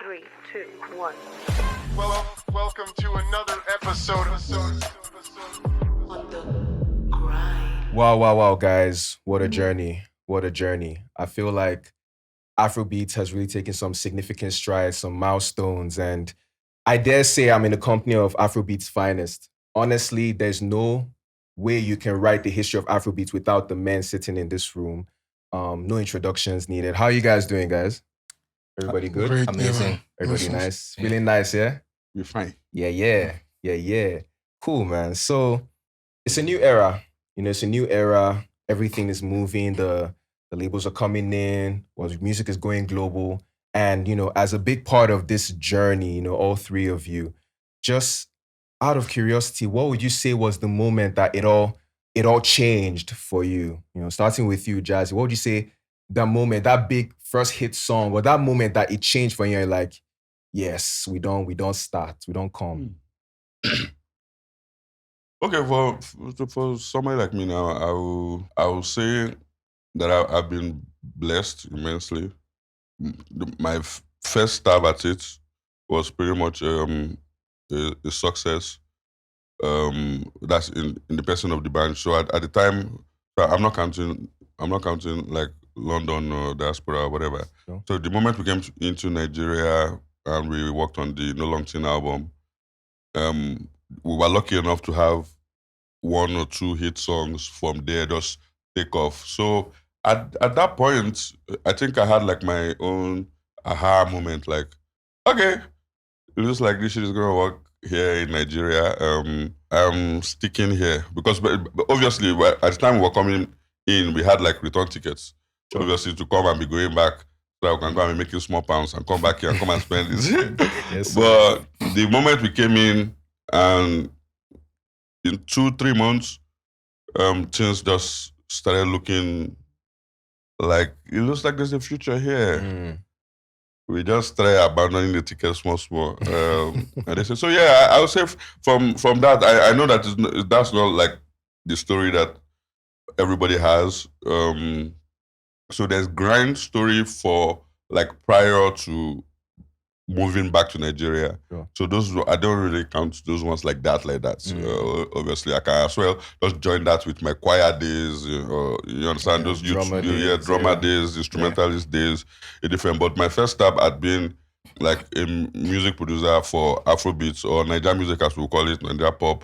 3, 2, 1. Welcome to another episode. On the grind. Wow, guys. What a journey. What a journey. I feel like afrobeats has really taken some significant strides, some milestones, and I dare say I'm in the company of afrobeats' finest. Honestly, there's no way you can write the history of afrobeats without the men sitting in this room. No introductions needed. How are you guys doing, guys? Everybody good? Great, Amazing. yeah. Everybody Awesome. nice? Feeling nice, yeah? We're fine. Yeah. Cool, man. So it's a new era. It's a new era. Everything is moving. The labels are coming in. Music is going global. And, as a big part of this journey, all three of you, just out of curiosity, what would you say was the moment that it all changed for you? Starting with you, Jazzy, what would you say the moment, that big first hit song, or that moment that it changed for you? You're like, yes, we don't start, we don't come. Okay, for somebody like me now, I will say that I've been blessed immensely. My first stab at it was pretty much a success. That's in the person of the band. So at the time, I'm not counting like London or diaspora or whatever. Sure. So the moment we came into Nigeria and we worked on the No Long Tin album, we were lucky enough to have one or two hit songs from there just take off. So at that point, I think I had like my own aha moment, like, okay, it looks like this shit is gonna work here in Nigeria. I'm sticking here because but obviously at the time we were coming in, we had like return tickets, obviously to come and be going back so I can go and be making small pounds and come back here and come and spend this. Yes, But the moment we came in and in 2-3 months, things just started looking like it looks like there's a future here. We just try abandoning the tickets small. And they say, so yeah, I would say from that, I know that that's not like the story that everybody has. So there's grind story for like prior to moving back to Nigeria. Sure. So those, I don't really count those ones like that. So obviously I can as well just join that with my choir days, you understand, those drummer drummer days, days, instrumentalist days, a different. But my first step had been like a music producer for Afrobeats, or Nigerian music as we call it, Nigeria pop.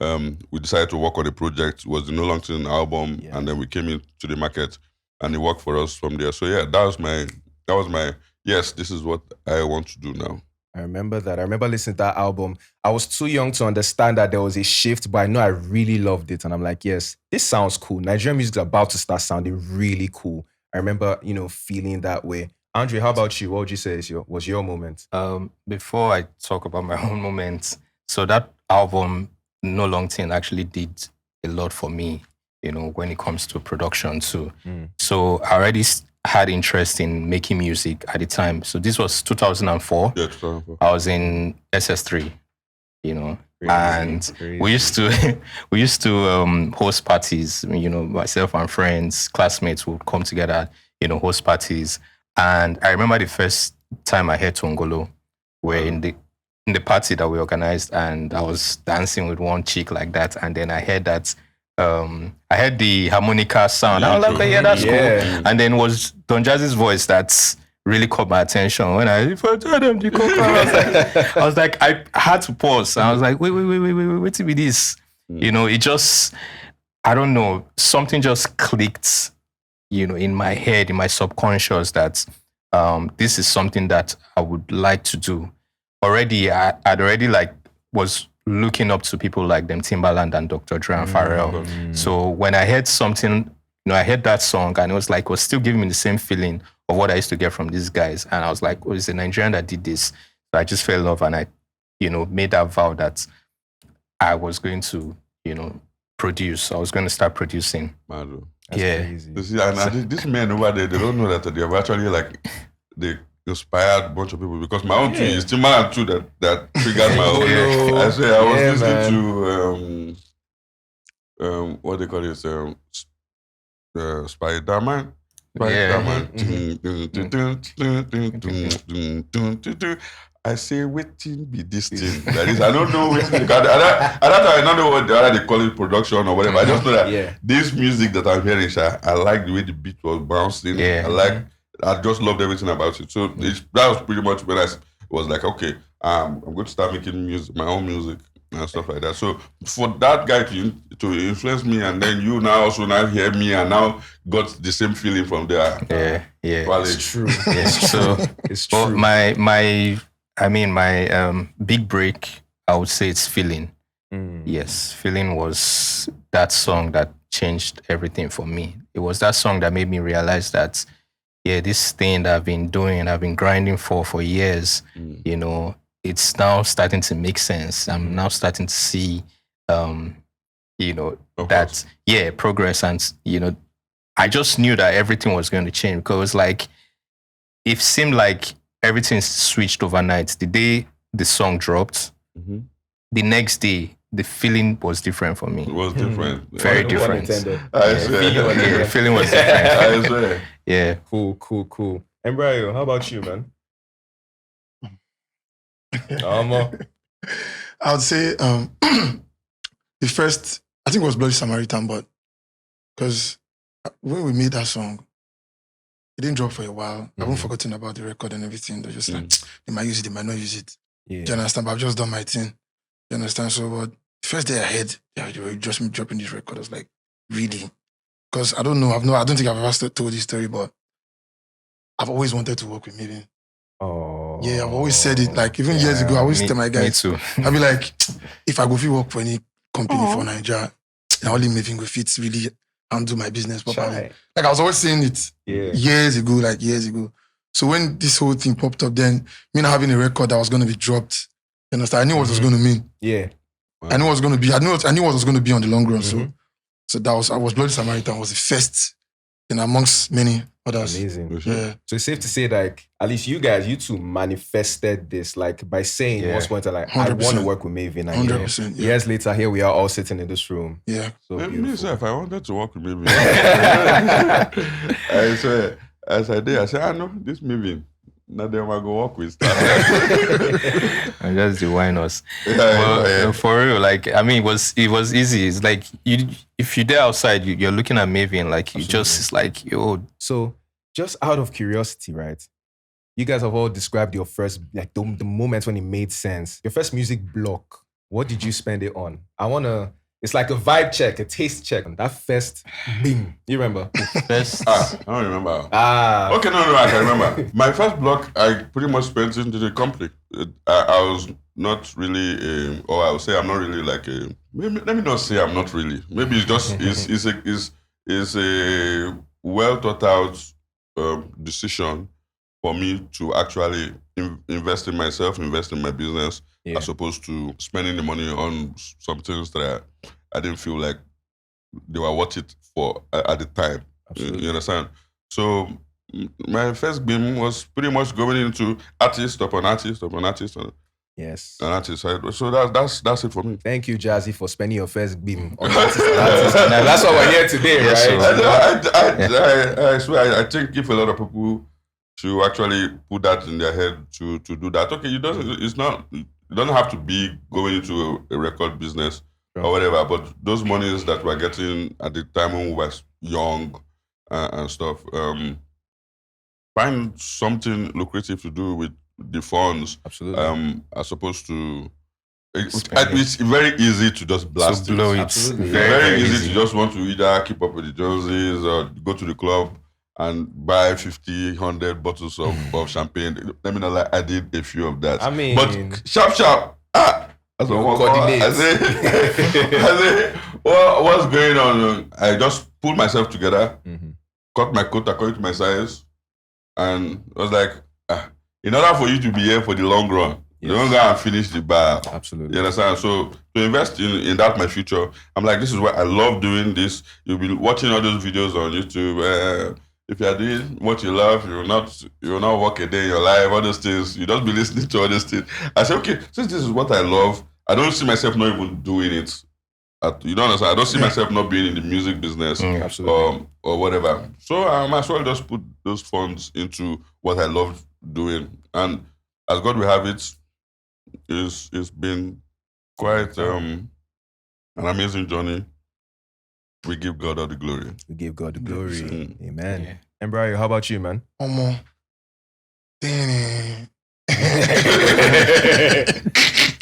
We decided to work on a project. It was the No Long Tin album, and then we came into the market and it worked for us from there. So yeah, that was my yes, this is what I want to do now. I remember that. I remember listening to that album. I was too young to understand that there was a shift, but I know I really loved it. And I'm like, yes, this sounds cool. Nigerian music is about to start sounding really cool. I remember, feeling that way. Andre, how about you? What would you say was your moment? Before I talk about my own moments, so that album, No Long Tin, actually did a lot for me, when it comes to production too. So I already had interest in making music at the time. So this was 2004. Yeah, 2004. I was in SS3, and Crazy. we used to host parties. Myself and friends, classmates would come together, host parties. And I remember the first time I heard Tongolo, where in the party that we organized, and I was dancing with one chick like that, and then I heard that. I heard the harmonica sound. I was like, yeah, that's cool. And then it was Don Jazzy's voice that's really caught my attention. When if I tell them I was like, I had to pause. I was like, wait, what's it with this? It just, I don't know, something just clicked, in my head, in my subconscious that this is something that I would like to do. Already, I'd already was looking up to people like them, Timbaland and Dr. Dre and Pharrell. So when I heard something, I heard that song and it was still giving me the same feeling of what I used to get from these guys. And I was like, it's a Nigerian that did this. So I just fell in love and I, made that vow that I was going to, produce. I was going to start producing. Mado. That's crazy. You see, and these men over there, they don't know that they have actually they inspired a bunch of people, because my own too is Timbaland too that triggered my own. I say I was listening to what they call it, Spider-Man. Yeah. I say, waiting be this thing. That is, I don't know. I don't know what they call it, production or whatever. I just know that this music that I'm hearing, I like the way the beat was bouncing. Yeah. I just loved everything about it. So that was pretty much when I was like, okay, I'm going to start making music, my own music and stuff like that. So for that guy to influence me, and then you now also hear me and now got the same feeling from there. Yeah. It's true. Yeah. So it's true. My big break, I would say it's Feeling. Yes, Feeling was that song that changed everything for me. It was that song that made me realize that, this thing that I've been doing, I've been grinding for years, you know, it's now starting to make sense. I'm now starting to see, progress. And, I just knew that everything was going to change, because it seemed like everything switched overnight. The day the song dropped, the next day, the feeling was different for me. It was different. Very different. I swear. The feeling was different. I swear. Yeah. Cool. Mbryo, how about you, man? I would say the first, I think it was Bloody Samaritan, but because when we made that song, it didn't drop for a while. I haven't forgotten about the record and everything. They're just like, they might use it, they might not use it. Yeah. Do you understand? But I've just done my thing. You understand? So what? First day I heard, you were just me dropping this record. I was like, really? Because I don't know, I don't think I've ever told this story, but I've always wanted to work with Mavin. Oh. Yeah, I've always said it. Like even years ago, I always tell my guys, me too. I'll be like, if I go fit work for any company for Nigeria, and only Mavin go fit really handle my business properly. Like I was always saying it years ago. So when this whole thing popped up, then me not having a record that was going to be dropped, you understand? I knew what it was going to mean. Yeah. Wow. I knew what it was going to be. I knew what it was going to be on the long run. So that was, I was Bloody Samaritan was the first, amongst many others. Amazing. Yeah. So it's safe to say, like, at least you two manifested this, like, by saying once point, like, 100%. I want to work with Mavin. 100%. Years later, here we are all sitting in this room. Yeah. So myself, I wanted to work with Mavin. I swear, as I did, I said, I know this Mavin. Now then I go work with. And just divine us. For real, like, I mean, it was easy. It's like if you're there outside, you're looking at Mavin, like it's like, yo. So just out of curiosity, right? You guys have all described your first, like the moments when it made sense. Your first music block. What did you spend it on? It's like a vibe check, a taste check. That first bing. You remember? First. I don't remember. Okay, no, I can remember. My first block, I pretty much spent into the company. I was not really, or I would say I'm not really like a. Let me not say I'm not really. Maybe it's just it's a well thought out decision for me to actually invest in myself, invest in my business, as opposed to spending the money on some things that I didn't feel like they were worth it for at the time. You understand? So my first beam was pretty much going into artist upon artist upon artist. Yes. An artist. So that's it for me. Thank you, Jazzy, for spending your first beam on artist. That's why we're here today, right? I swear, I think if a lot of people to actually put that in their head to do that. Okay, it doesn't have to be going into a record business or whatever, but those monies that we're getting at the time when we were young and stuff, find something lucrative to do with the funds. Absolutely. As opposed to it's very easy to just blast blow it. Absolutely. Very easy to just want to either keep up with the Joneses or go to the club and buy 50, 100 bottles of champagne. Let me know, like I did a few of that. I mean, but sharp. That's what coordinate. I say, what's going on? I just pulled myself together, cut my coat according to my size, and I was like, in order for you to be here for the long run, you don't go and finish the bar. Absolutely. You understand? So to invest in that, my future, I'm like, this is what I love doing this. You'll be watching all those videos on YouTube. If you are doing what you love, you will not work a day in your life, all those things. You just be listening to all those things. I said, okay, since this is what I love, I don't see myself not even doing it You don't understand. I don't see myself not being in the music business or whatever. So I might as well just put those funds into what I love doing. And as God will have it, it's been quite an amazing journey. We give God all the glory. We give God the glory. Amen. Yeah. And Mbryo, how about you, man?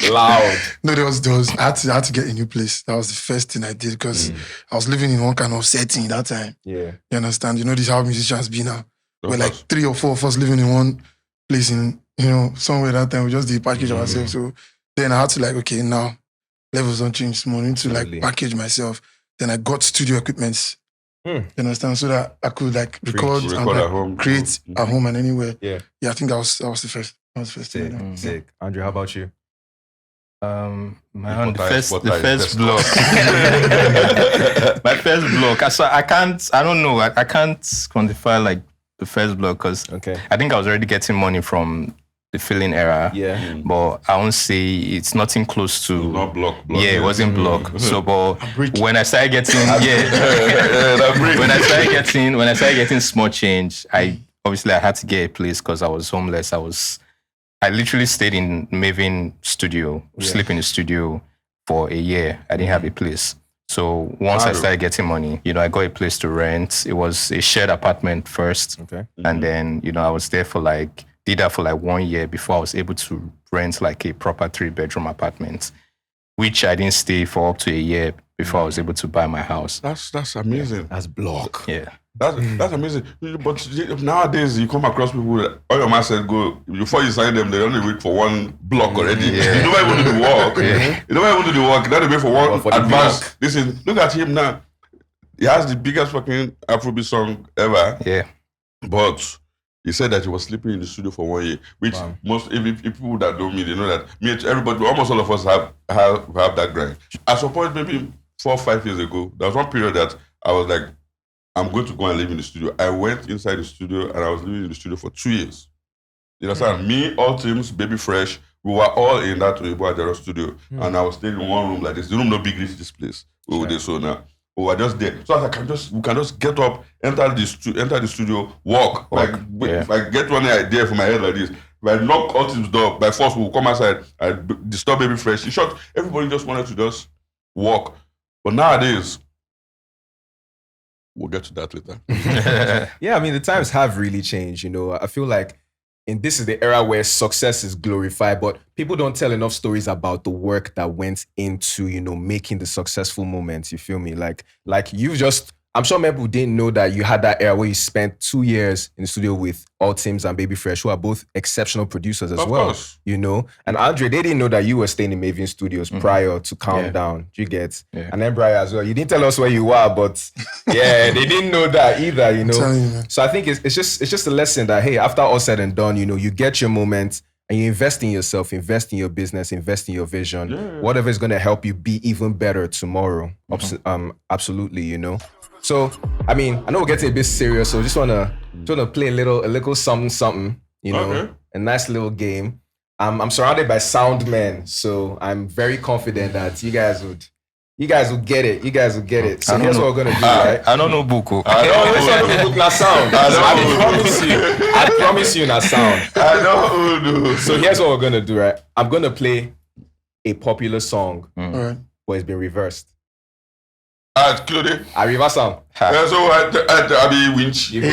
Loud. No, there was. I had to get a new place. That was the first thing I did because I was living in one kind of setting that time. Yeah. You understand? You know, this is how musicians be now. We're like 3 or 4 of us living in one place in, somewhere that time. We just did package ourselves. So then I had to okay, now levels don't change small. I need to package myself. Then I got studio equipments. You understand? So that I could record and at home. create at home and anywhere. Yeah. Yeah, I think that was the first. That was the first thing. Sick. Andre, how about you? The first block. My first block. So I don't know. I can't quantify the first block because I think I was already getting money from the filling era. Yeah. But I won't say it's nothing close to. Not block. Yeah, it wasn't block. So, but when I started getting, when I started getting small change, I had to get a place because I was homeless. I literally stayed in Mavin studio, sleep in the studio for a year. I didn't have a place. So once I started getting money, I got a place to rent. It was a shared apartment first. Okay. And then, I was there did that for 1 year before I was able to rent a proper 3-bedroom apartment, which I didn't stay for up to a year before I was able to buy my house. That's amazing. Yeah. That's block. Yeah. That's amazing. But nowadays, you come across people that all your man said go, before you sign them, they only wait for 1 block already. Yeah. You don't even do the work. You don't even do the work. They only wait for 1 advance. Listen, look at him now. He has the biggest fucking afrobeat song ever. Yeah. But he said that he was sleeping in the studio for 1 year, which most if people that don't mean, they know that everybody, almost all of us have that grind. At some point, maybe 4 or 5 years ago, there was one period that I was like, I'm going to go and live in the studio. I went inside the studio and I was living in the studio for 2 years. You understand? Me, all teams, Baby Fresh, we were all in that Oyinbo Ajero studio. And I was staying in one room like this. The room no big reach this place. We were there so now. We were just there. So we can just get up, enter the studio, walk. If I get one idea for my head like this, if I knock all teams' door, by force we'll come outside, I disturb Baby Fresh. In short, everybody just wanted to just walk. But nowadays, we'll get to that later. Yeah, I mean, the times have really changed, I feel like this is the era where success is glorified, but people don't tell enough stories about the work that went into, making the successful moments, you feel me? I'm sure many people didn't know that you had that era where you spent 2 years in the studio with All Teams and Baby Fresh, who are both exceptional producers as well. Course. And Andre, they didn't know that you were staying in Mavin Studios prior to Calm Down. Do you get? Yeah. And then Mbryo as well. You didn't tell us where you were, but they didn't know that either, So I think it's just a lesson that, hey, after all said and done, you get your moment and you invest in yourself, invest in your business, invest in your vision. Yeah. Whatever is going to help you be even better tomorrow. Absolutely, So, I mean, I know we're getting a bit serious, so just wanna play a little something, a nice little game. I'm surrounded by sound men, so I'm very confident that you guys will get it. You guys will get it. So here's what we're gonna do, right? I don't know Buku. This one no book, not sound. I promise you, not sound. I know. So here's what we're gonna do, right? I'm gonna play a popular song, but it's been reversed. Claude. I reverse sound. So I be winch. You go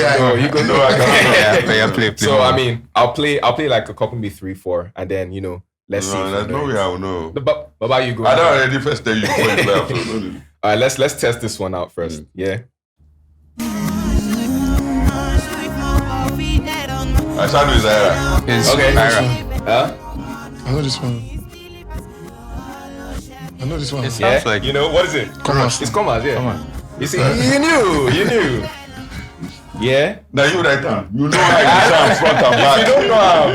know. I play. So I mean, I'll play like a couple, maybe 3, 4, and then let's see. There's no way I will know. But about you go. I don't already first tell you before you play. All right, let's test this one out first. Yeah. I start with Ira. Okay. I know this one. It sounds like what is it? Commas. It's commas, yeah. Commas. You see, you knew. Yeah. Now you write down. You know how you sound front and back. You don't know how.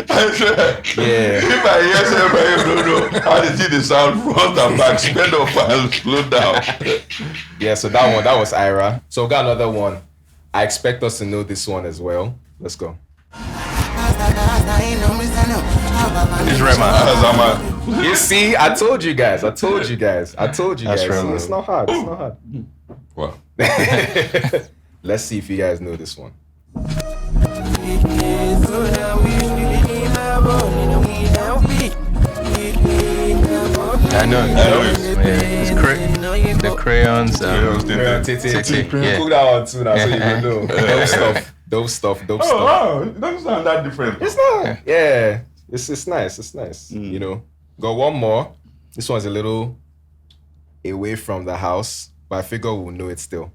I swear. Yeah. If I hear somebody don't know how to see the sound front and back, spend off and slow down. Yeah. So that was Ira. So we got another one. I expect us to know this one as well. Let's go. It's Rema. You see, I told you guys. That's See, right. it's not hard. Wow. Let's see if you guys know this one. I know. Yeah. It's the crayons. You Yeah. cook that one too now, so you don't know. Dope stuff. Oh, wow. It doesn't sound that different. It's not. Yeah. It's nice. You know. Got one more. This one's a little away from the house, but I figure we'll know it still.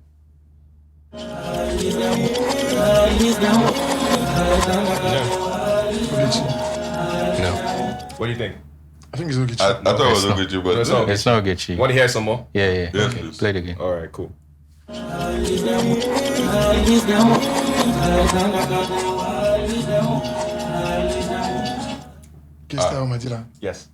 No, What do you think? I think it's Ogechi. I thought it was it's not. Ogechi, but It's not. it's not Ogechi. Want to hear some more? Yeah. Yes, Okay. please. Play it again. All right, cool. K-Style, my dealer. Yes.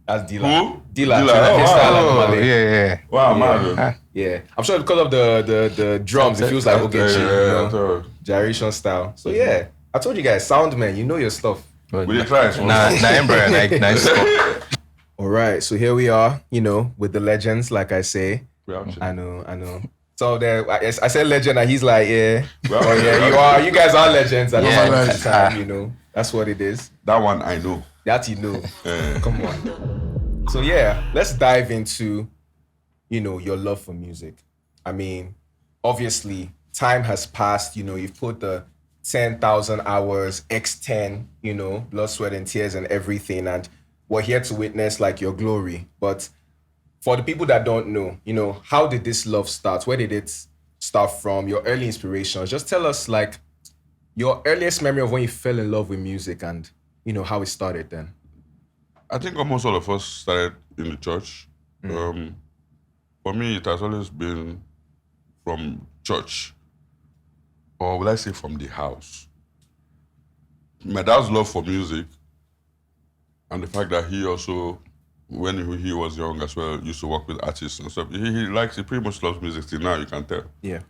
That's Dila. Who? Dila. Dila. Oh, wow. Oh, yeah. Wow, Yeah. man. Yeah. I'm sure because of the drums, it feels like Ogechi. Yeah, You know? Gyration style. So yeah, I told you guys, sound man, you know your stuff. But We did try it. Nah, Mbryo, nice stuff. All right, so here we are, you know, with the legends, like I say. Reaction. I know. So there, I said legend, and he's like, yeah. Well, Oh yeah, you guys are legends at Yeah. the same time, you know. That's what it is. That one I know. That you know. Eh. Come on. So yeah, let's dive into, you know, your love for music. I mean, obviously, time has passed. You know, you've put the 10,000 hours, X10, you know, blood, sweat, and tears and everything. And we're here to witness like your glory. But for the people that don't know, you know, how did this love start? Where did it start from? Your early inspirations. Just tell us like your earliest memory of when you fell in love with music and, you know, how it started then. I think almost all of us started in the church. For me, it has always been from church, or will I say from the house. My dad's love for music, and the fact that he also, when he was young as well, used to work with artists and stuff. He pretty much loves music till now, you can tell. Yeah.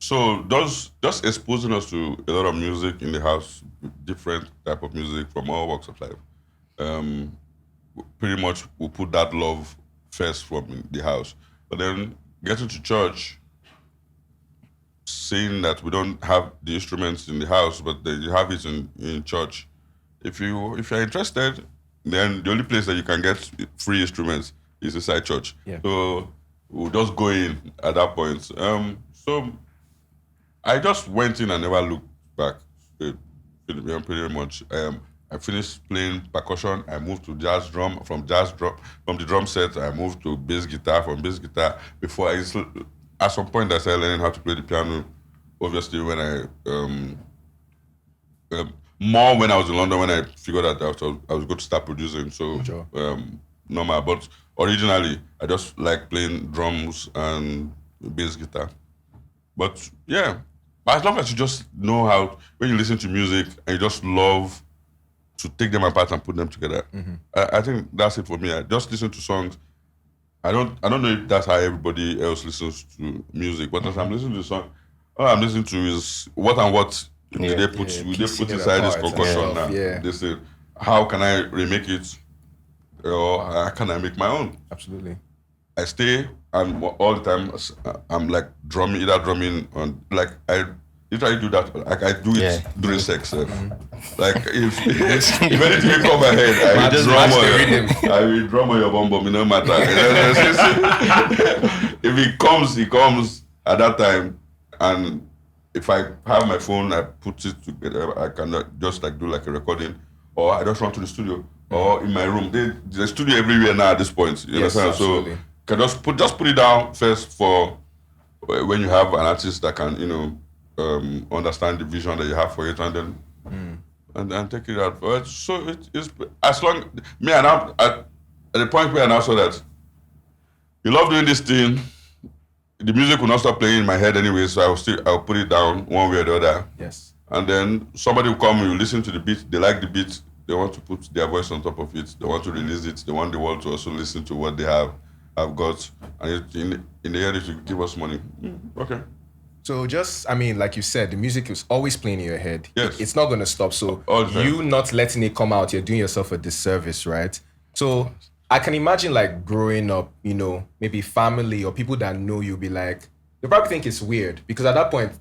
So just exposing us to a lot of music in the house, different type of music from all walks of life. Pretty much we put that love first from the house. But then getting to church, seeing that we don't have the instruments in the house, but then you have it in church. If you're interested, then the only place that you can get free instruments is inside church. Yeah. So we'll just go in at that point. So I just went in and never looked back. Pretty much. I finished playing percussion. I moved to jazz drum. From the drum set, I moved to bass guitar. From bass guitar, at some point I started learning how to play the piano. Obviously, when more when I was in London, when I figured out that I was going to start producing. So Sure. normal. But originally, I just like playing drums and bass guitar. But yeah, as long as you just know how, when you listen to music and you just love to take them apart and put them together, I think that's it for me. I just listen to songs. I don't know if that's how everybody else listens to music, but as I'm listening to a song, all I'm listening to is what Yeah. they put piecing it inside this apart and concussion stuff, now. yeah. They say, how can I remake it, or how can I make my own? Absolutely. I stay and all the time I'm like drumming on, like I literally do that. Like I do it during sex. Like if anything come my head, I just drum match on the your, rhythm. I will drum on your bum bum, no matter. If it comes at that time, and if I have my phone, I put it together. I can just like do like a recording, or I just run to the studio, or in my room. There's studio everywhere now at this point. You Yes, understand? absolutely. So can just put it down first for when you have an artist that can understand the vision that you have for it, and then and take it out. But so it's as long me and I at the point where I now saw that you love doing this thing. The music will not stop playing in my head anyway, so I'll put it down one way or the other. Yes. And then somebody will come, you listen to the beat, they like the beat, they want to put their voice on top of it, they want to release it, they want the world to also listen to what they have got, and in the end it will give us money. Okay. So just, I mean, like you said, the music is always playing in your head. Yes. It's not going to stop. So All the time. you not letting it come out, you're doing yourself a disservice, right? So I can imagine like growing up, you know, maybe family or people that know you be like, they probably think it's weird because at that point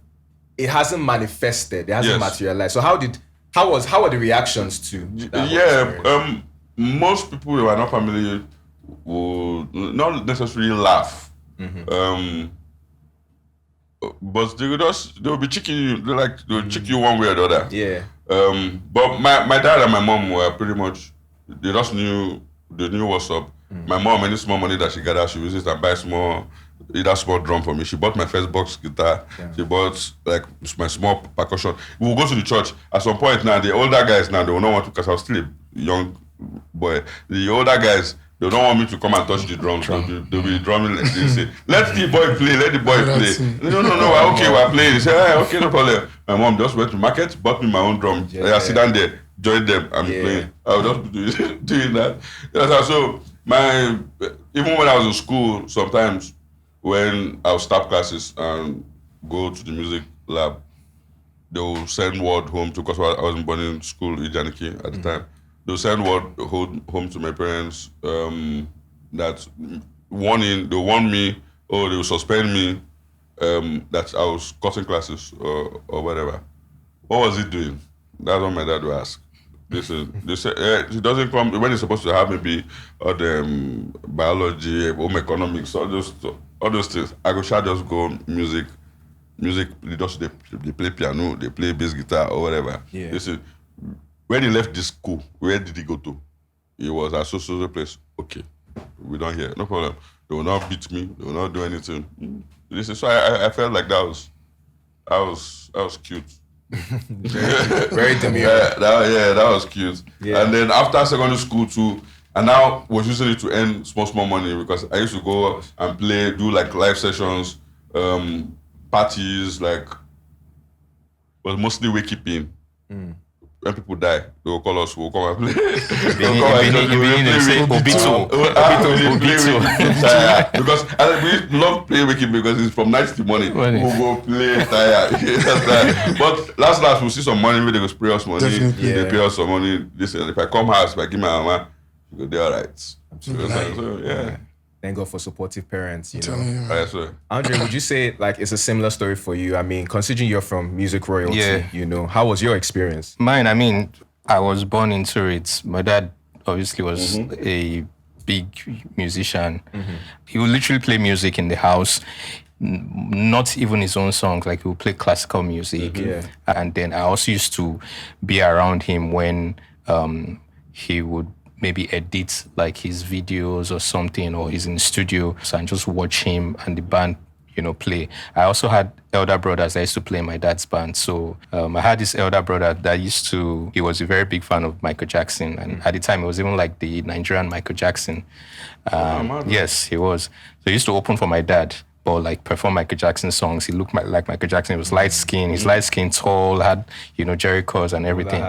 it hasn't manifested, it hasn't materialized. So how were the reactions to that? Most people who are not familiar will not necessarily laugh. But they'll be checking you. They'll check you one way or the other. Yeah. But my dad and my mom were pretty much, they knew what's up. My mom, any small money that she gathered, she uses and buy small drum for me. She bought my first box guitar. Yeah. She bought like my small percussion. We will go to the church. At some point now, the older guys now, they will not want to, because I was still a young boy. The older guys, they don't want me to come and touch the drums. They'll be drumming like this. Say, let the boy play. No, we're okay, we're playing. They say, okay, no problem. My mom just went to market, bought me my own drum. I sit down there, join them, I'm playing. I was just doing that. So even when I was in school, sometimes when I would stop classes and go to the music lab, they will send word home to, because I wasn't born in school in Janiki at the time. They'll send word home to my parents that they warn me, or they will suspend me, that I was cutting classes or whatever. What was he doing? That's what my dad would ask. They say he doesn't come when he's supposed to have maybe all the biology, home economics, all those things. I go just go music. They play piano, they play bass guitar or whatever. Yeah. They say, when he left this school, where did he go to? He was at so place. Okay, we don't hear. No problem. They will not beat me. They will not do anything. So I felt like that was cute. Very demure. That was cute. Yeah. And then after secondary school too, and now was using it to earn small money, because I used to go and do like live sessions, parties, like, was mostly wakekeeping. When people die, they will call us, we'll come and play. Because we love playing wakekeeping because it's from night to morning. We'll go play, tired. But last we'll see some money, they will spray us money, they pay us some money. Listen, if I come house, if I give my mama, they're all right. So, Thank God for supportive parents, you know. Andre, would you say like it's a similar story for you? I mean, considering you're from music royalty, you know, how was your experience? Mine, I mean, I was born into it. My dad obviously was a big musician. He would literally play music in the house, not even his own songs, like he would play classical music. And then I also used to be around him when he would maybe edit like his videos or something, or he's in the studio, and just watch him and the band, you know, play. I also had elder brothers that used to play in my dad's band. So I had this elder brother that he was a very big fan of Michael Jackson. And at the time, it was even like the Nigerian Michael Jackson. Yes, he was. So he used to open for my dad, or like perform Michael Jackson songs. He looked like Michael Jackson. He was light skinned. He's light skinned, tall, had, you know, Jerry curls and everything.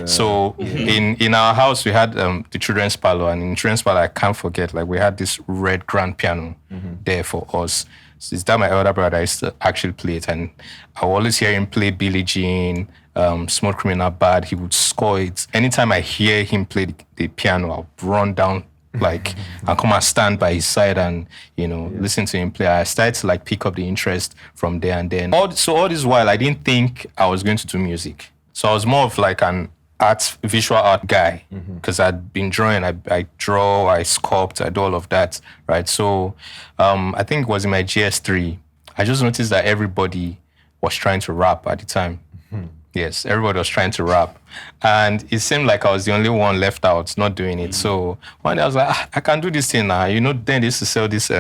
So in our house, we had the children's parlor, and in children's parlor, I can't forget, like we had this red grand piano there for us. So it's that my elder brother used to actually play it, and I would always hear him play Billie Jean, Smooth Criminal Bad. He would score it. Anytime I hear him play the piano, I'll run down like and come and stand by his side and, you know, listen to him play. I started to like pick up the interest from there, and then all this while I didn't think I was going to do music. So I was more of like an visual art guy, because I'd been drawing. I draw, I sculpt, I do all of that, right? So I think it was in my GS3. I just noticed that everybody was trying to rap at the time. Yes, everybody was trying to rap. And it seemed like I was the only one left out, not doing it. So one day I was like, I can do this thing now. You know, then they used to sell this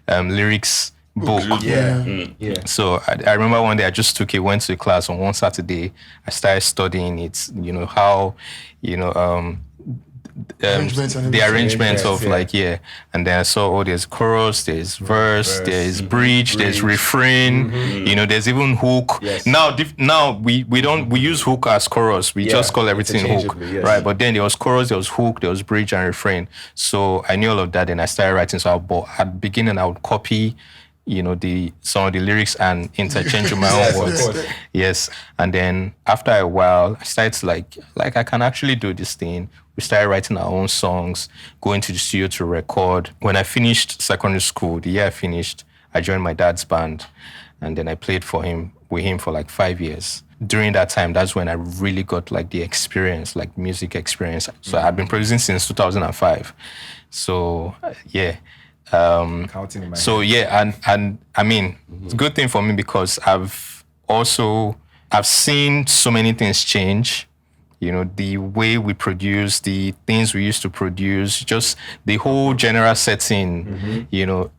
lyrics book. So I remember one day I just took it, went to class on one Saturday. I started studying it, you know, how, you know, the arrangement of like, and then I saw, there's chorus, there's verse, there's bridge, there's refrain, you know, there's even hook. Now we use hook as chorus, we just call everything hook, right? But then there was chorus, there was hook, there was bridge and refrain. So I knew all of that, and I started writing. So at the beginning I would copy some of the lyrics and interchanging my own words. Yes. And then after a while, I started to like I can actually do this thing. We started writing our own songs, going to the studio to record. When I finished secondary school, the year I finished, I joined my dad's band, and then I played with him for like 5 years. During that time, that's when I really got like the experience, like music experience. So I've been producing since 2005. So yeah. Counting in my So head. yeah, and I mean, it's a good thing for me because I've seen so many things change. The way we produce, the things we used to produce, just the whole general setting,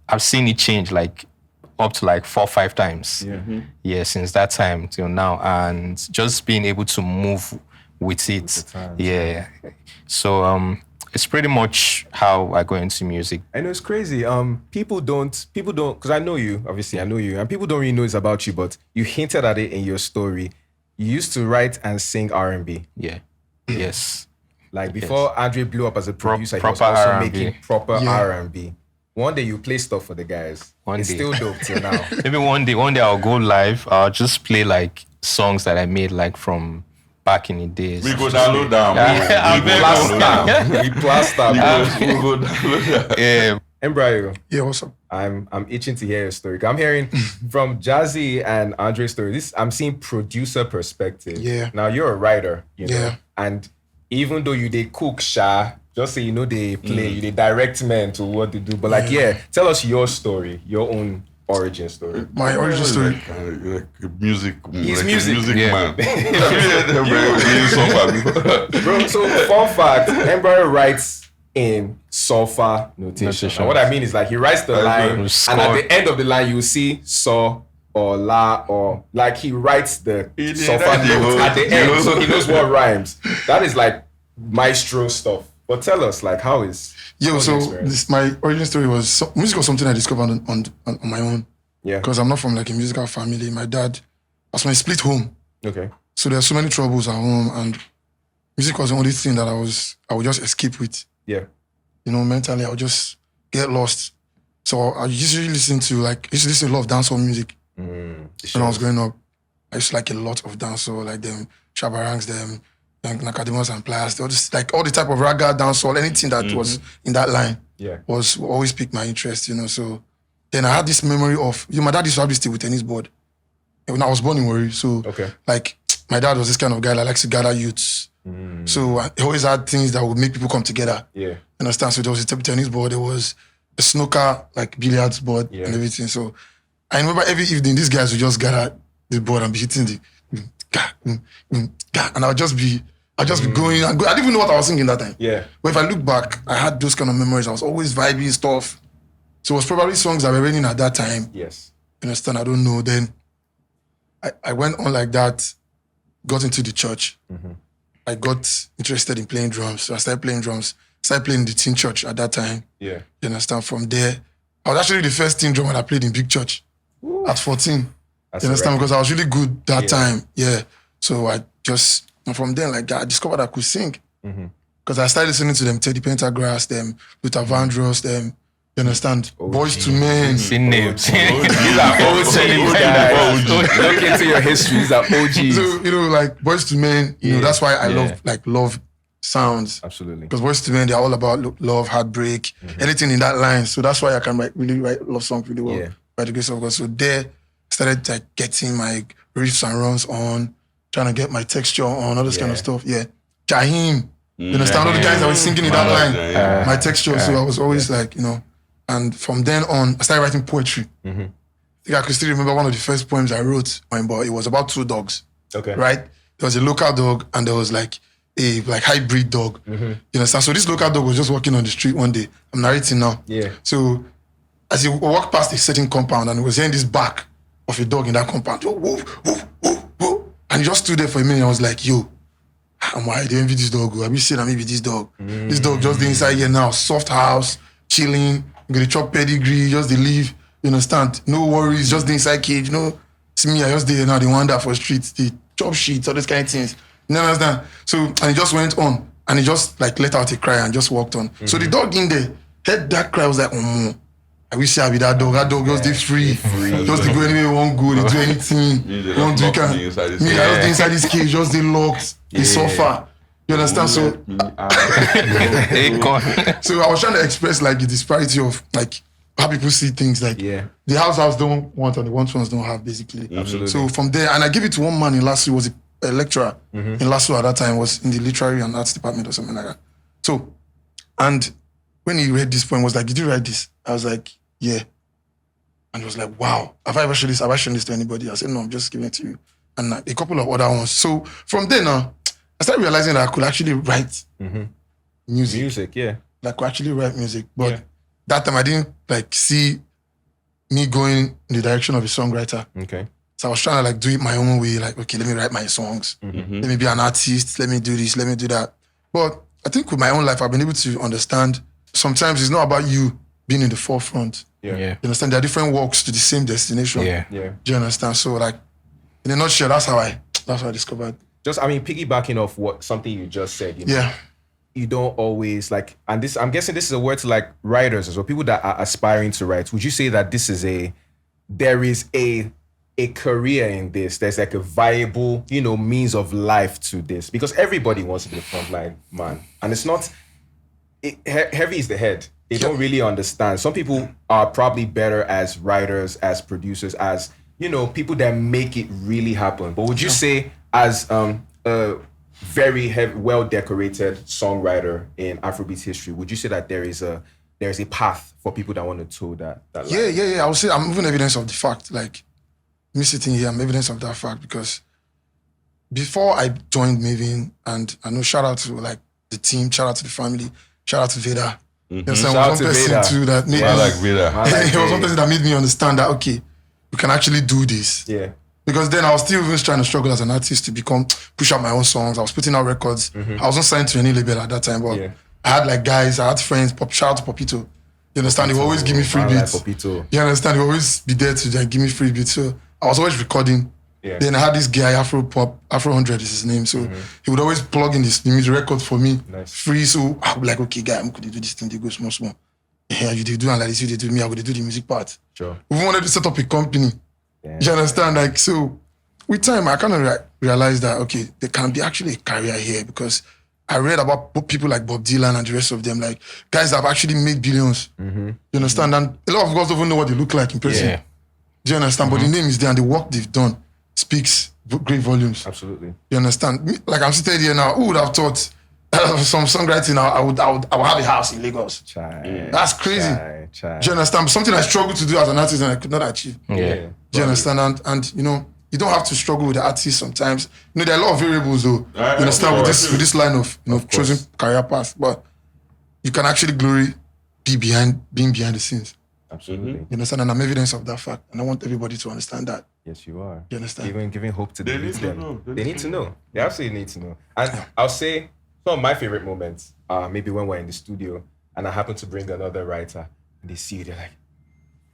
I've seen it change like up to like 4 or 5 times. Yeah, since that time till now. And just being able to move with it. times, Yeah. So it's pretty much how I go into music. I know it's crazy. People don't, because I know you, obviously I know you, and people don't really know it's about you, but you hinted at it in your story. You used to write and sing R&B. Yeah. Yes. Like before Andre blew up as a producer, he was proper also R&B. making proper R&B. One day you play stuff for the guys. It's still dope till now. Maybe one day I'll go live. I'll just play like songs that I made like from back in the days. We go download them. We plaster. We go download them. Yeah. Mbryo, Yeah, what's up? I'm itching to hear your story. I'm hearing from Jazzy and Andre's story. I'm seeing producer perspective. Yeah. Now you're a writer, you know, Yeah. and even though you they cook just say they play, you they direct men to what they do. But like, tell us your story, your own origin story. My origin story. Like music. He's like music. A music Yeah. man. Yeah. Bro, so fun fact, Mbryo writes in sulfur notation. And what I mean is like he writes the line, and at the end of the line you will see so or la, or like he writes the sulfur note at the end, so he knows what rhymes. That is like maestro stuff. But tell us, like, how is So experience? my origin story was music was something I discovered on my own. Yeah. Because I'm not from like a musical family. My dad was from a split home, Okay. so there are so many troubles at home, and music was the only thing that I would just escape with. Yeah. Mentally I would just get lost. So I usually listen to a lot of dancehall music when I was growing up. I used to like a lot of dancehall, like them Shabarangs, them Nakademas and Players, all the type of raga dancehall, anything that was in that line was always piqued my interest, So then I had this memory of, my dad used to have this table tennis board. When I was born in Warri, so like my dad was this kind of guy that likes to gather youths. So he always had things that would make people come together. Yeah. Understand? So there was a table tennis board, there was a snooker, like billiards board and everything. So I remember every evening these guys would just gather the board and be hitting the and I'll just be going. I didn't even know what I was singing that time. Yeah. But if I look back, I had those kind of memories. I was always vibing stuff. So it was probably songs that were raining at that time. Yes. You understand? I don't know. Then I went on like that, got into the church. I got interested in playing drums. So I started playing drums. Started playing in the teen church at that time. Yeah. You understand? From there, I was actually the first teen drummer I played in big church at 14. That's You understand? right. Because I was really good that time. Yeah. So and from then, like, I discovered I could sing. Because I started listening to them, Teddy Pendergrass, them, Luther Vandross, them, you understand? Boys to Men. Seen names. These are OGs, guys. Look into your history. These are OGs. So, like, Boys to Men, that's why I love sounds. Absolutely. Because Boys to Men, they're all about love, heartbreak, anything in that line. So that's why I can really write love songs really well. Yeah. By the grace of God. So there, I started like getting my riffs and runs on, trying to get my texture on, all this kind of stuff. Yeah. Jaheim. You understand? All the guys that were singing in that line. My texture. So I was always like, and from then on, I started writing poetry. I think I could still remember one of the first poems I wrote, but it was about 2 dogs. Okay. Right? There was a local dog and there was like a hybrid dog. You understand? So this local dog was just walking on the street one day. I'm narrating now. Yeah. So as he walked past a certain compound and he was hearing this bark of a dog in that compound. Woof, woof, woof, woof. And he just stood there for a minute. I was like, yo, I don't envy this dog. I be saying that maybe this dog. This dog just the inside here now. Soft house, chilling, gonna chop pedigree, just the leave. You understand? No worries, just the inside cage. See me, I just there now, they wander for streets, they chop shit, all these kind of things. You understand? So, and he just went on and he just like let out a cry and just walked on. So the dog in there heard that cry, was like, I wish I be that dog. That dog just dey free. Just to go anywhere you want go, they do anything. Me, they You want just to lock can. me inside this Me, cage. I just dey inside this cage, just dey locked. They suffer. You understand? So so I was trying to express like the disparity of like how people see things. Like the house don't want and the ones don't have basically. Absolutely. So from there, and I gave it to one man in Lasso, was a lecturer in Lasso at that time, was in the literary and arts department or something like that. So, and when he read this poem, was like, "Did you write this?" I was like, "Yeah." And he was like, "Wow, have I ever shown this? Have I shown this to anybody?" I said, "No, I'm just giving it to you." And a couple of other ones. So from there now, I started realizing that I could actually write music. Music, yeah. Like, I could actually write music. But that time I didn't like see me going in the direction of a songwriter. Okay. So I was trying to like do it my own way. Like, okay, let me write my songs. Let me be an artist. Let me do this. Let me do that. But I think with my own life, I've been able to understand sometimes it's not about you being in the forefront. Yeah. You understand? There are different walks to the same destination. Yeah. Do you understand? So like, in a nutshell, that's how I discovered. Just, I mean, piggybacking off something you just said, you know, Yeah. you don't always like, and this, I'm guessing this is a word to like writers as well, people that are aspiring to write. Would you say that there is a career in this? There's like a viable, you know, means of life to this, because everybody wants to be a frontline man, and it's not. Heavy is the head. They don't really understand. Some people are probably better as writers, as producers, as, you know, people that make it really happen. But would you say, as a very well decorated songwriter in Afrobeats history, would you say that there's a path for people that want to toe that line? Yeah. I would say I'm even evidence of the fact. Like, me sitting here, I'm evidence of that fact, because before I joined Mavin, and I know, shout out to like the team, shout out to the family, shout out to Veda. You know, Shout was out one to person Veda. too that made me, I like Vida. he was one person that made me understand that, okay, we can actually do this. Yeah. Because then I was still even trying to struggle as an artist to push out my own songs. I was putting out records. I wasn't signed to any label at that time, but I had like guys, I had friends, shout out to Popito. You understand? He would always give me free beats. Popito. You understand? He would always be there to like, give me free beats. So I was always recording. Yeah. Then I had this guy, Afro 100 is his name. So he would always plug in the music record for me. Nice. Free. So I would be like, okay, guy, I'm going to do this thing. They go small. Yeah, you do and like this, you do me, I'm going to do the music part. Sure. We wanted to set up a company. Yeah. You understand? Like, so with time, I kind of realized that, okay, there can be actually a career here, because I read about people like Bob Dylan and the rest of them, like guys that have actually made billions. You understand? And a lot of us don't even know what they look like in person. Yeah. Do you understand? But the name is there and the work they've done speaks great volumes. Absolutely. You understand? Like, I'm sitting here now, who would have thought some songwriting, I would have a house in Lagos. That's crazy. Chai. Do you understand? Something I struggled to do as an artist and I could not achieve. Yeah. Do you understand? And you know, you don't have to struggle with the artist sometimes. You know, there are a lot of variables though. You understand, with this line of choosing career path, but you can actually being behind the scenes. Absolutely. You understand? And I'm evidence of that fact. And I want everybody to understand that. Yes, you are. You understand? Even giving hope to They the need youth to them. know. They need to know. They absolutely need to know. And I'll say some of my favorite moments are maybe when we're in the studio and I happen to bring another writer and they see you, they're like,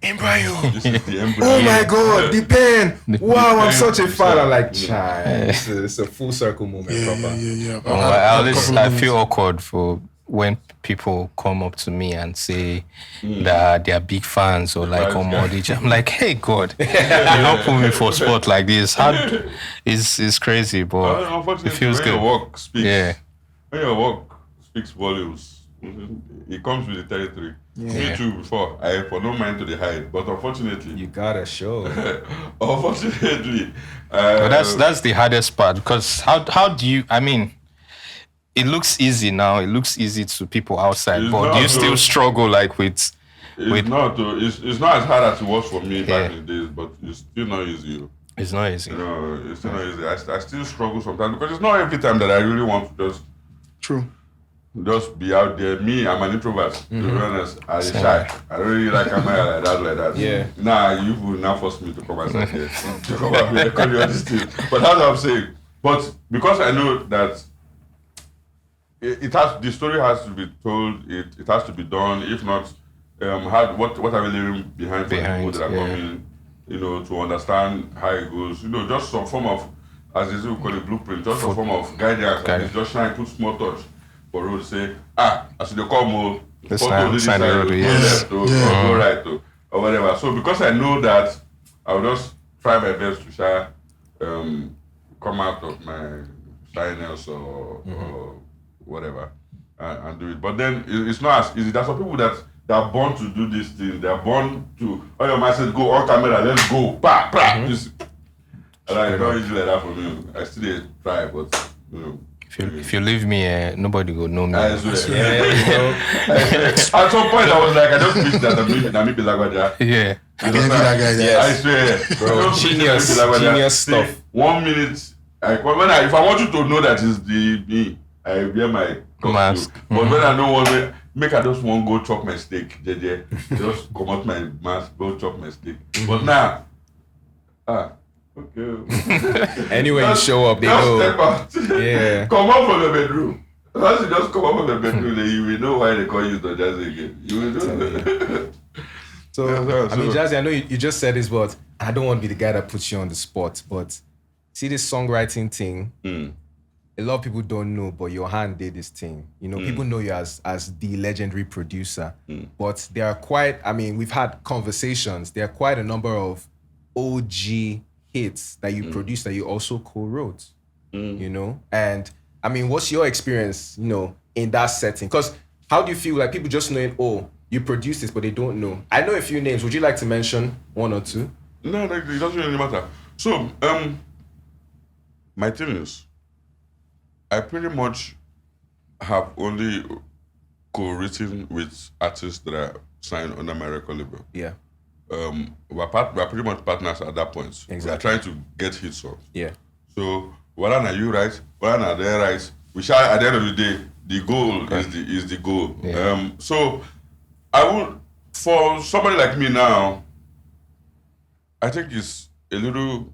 Mbryo. This is the Mbryo. Oh my God, the pen. Wow, I'm such a fan. I'm like, Yeah. chai. It's a full circle moment, proper. Yeah. I feel awkward for when people come up to me and say that they are big fans or like Omodiji. I'm like, hey God, you don't put me for a spot like this. It's crazy, but Unfortunately, it feels when good. your work speaks, Yeah. when your work speaks volumes, it comes with the territory. Me too, before, I for no mind to the hide, but unfortunately, You gotta show. unfortunately, But that's the hardest part, because how do you, I mean, it looks easy now, it looks easy to people outside, It's but not do you still though. struggle like with it's not as hard as it was for me back in the days, but it's still not easy. it's not easy. You know, it's still not easy. I still struggle sometimes because it's not every time that I really want to just be out there. Me, I'm an introvert. To be honest, I'm shy. I don't really like camera like that. Yeah. Nah, you will now force me to come outside here. To come out here, record you on this thing. But that's what I'm saying. But because I know that the story has to be told. It has to be done. If not, what are we leaving behind for the people that are coming? You know, to understand how it goes. You know, just some form of, as they say, we call it blueprint. Just some form of guidance. Just try and put small touch. for road say, I should call more This side road, left or go right or whatever. So because I know that, I will just try my best to try come out of my shyness or whatever and do it. But then it's not as easy. There's some people that are born to do these things. They are born to, oh, your man said, go on camera, let's go. This. And I don't usually like that for me. I still try, but you know. If you leave me, nobody will know me. I swear. At some point, I was like, I don't wish that I'm maybe like that. Yeah. I swear. Bro, genius stuff. 1 minute. If I want you to know that it's me, I wear my mask. But when I don't want to, I just want to go chop my steak. Just come out my mask, go chop my steak. But now, okay. Anyway, you show up, they know. Step out. Yeah. Come out from the bedroom. Once you just come out from the bedroom, then you will know why they call you Don Jazzy again. You will know. So, I mean, Jazzy, I know you just said this, but I don't want to be the guy that puts you on the spot. But see this songwriting thing, a lot of people don't know, but your hand did this thing. You know, people know you as the legendary producer. But there are quite, I mean, we've had conversations. There are quite a number of OG hits that you produced that you also co-wrote, you know? And I mean, what's your experience, you know, in that setting? Because how do you feel like people just knowing, oh, you produced this, but they don't know? I know a few names. Would you like to mention one or two? No, it doesn't really matter. So, my thing is, I pretty much have only co-written with artists that are signed under my record label. Yeah. We're pretty much partners at that point. Exactly. We're trying to get hit songs. Yeah. So, whether are you right, whether are they right, we shall, at the end of the day, the goal is the goal. Yeah. So, I would, for somebody like me now, I think it's a little,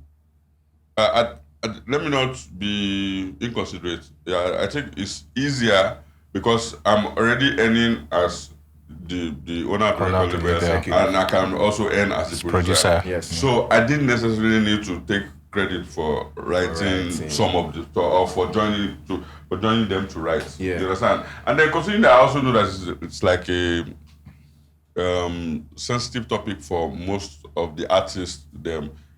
let me not be inconsiderate. Yeah, I think it's easier because I'm already earning as the owner of the record label, and I can also earn as a producer. Yes. So I didn't necessarily need to take credit for writing some of the or for joining them to write. Yeah. You understand? And then considering that I also know that it's like a sensitive topic for most of the artists.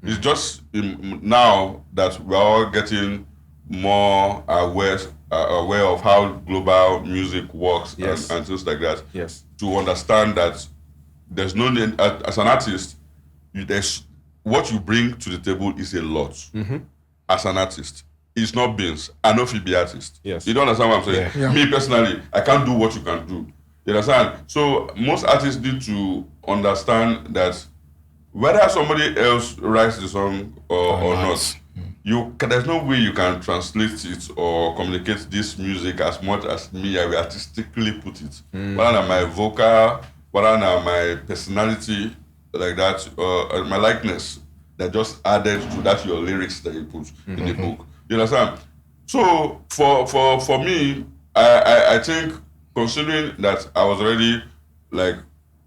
It's just now that we're all getting more aware of how global music works and things like that. Yes. To understand that there's no need, as an artist, there's what you bring to the table is a lot. As an artist, it's not beans. I know if you be artist. Yes. You don't understand what I'm saying? Yeah. Me personally, I can't do what you can do. You understand? So most artists need to understand that whether somebody else writes the song or not, there's no way you can translate it or communicate this music as much as me. I will artistically put it. Whether my vocal, whether my personality, like that, my likeness that just added to that your lyrics that you put in the book. You understand? So for me, I think considering that I was already like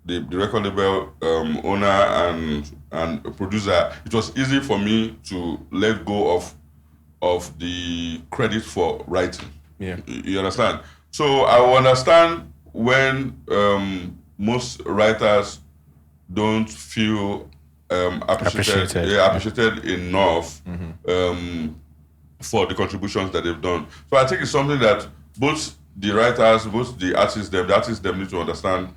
the record label owner and producer, it was easy for me to let go of the credit for writing. Yeah. You understand? So I will understand when most writers don't feel appreciated enough for the contributions that they've done. So I think it's something that both the writers, both the artists them need to understand,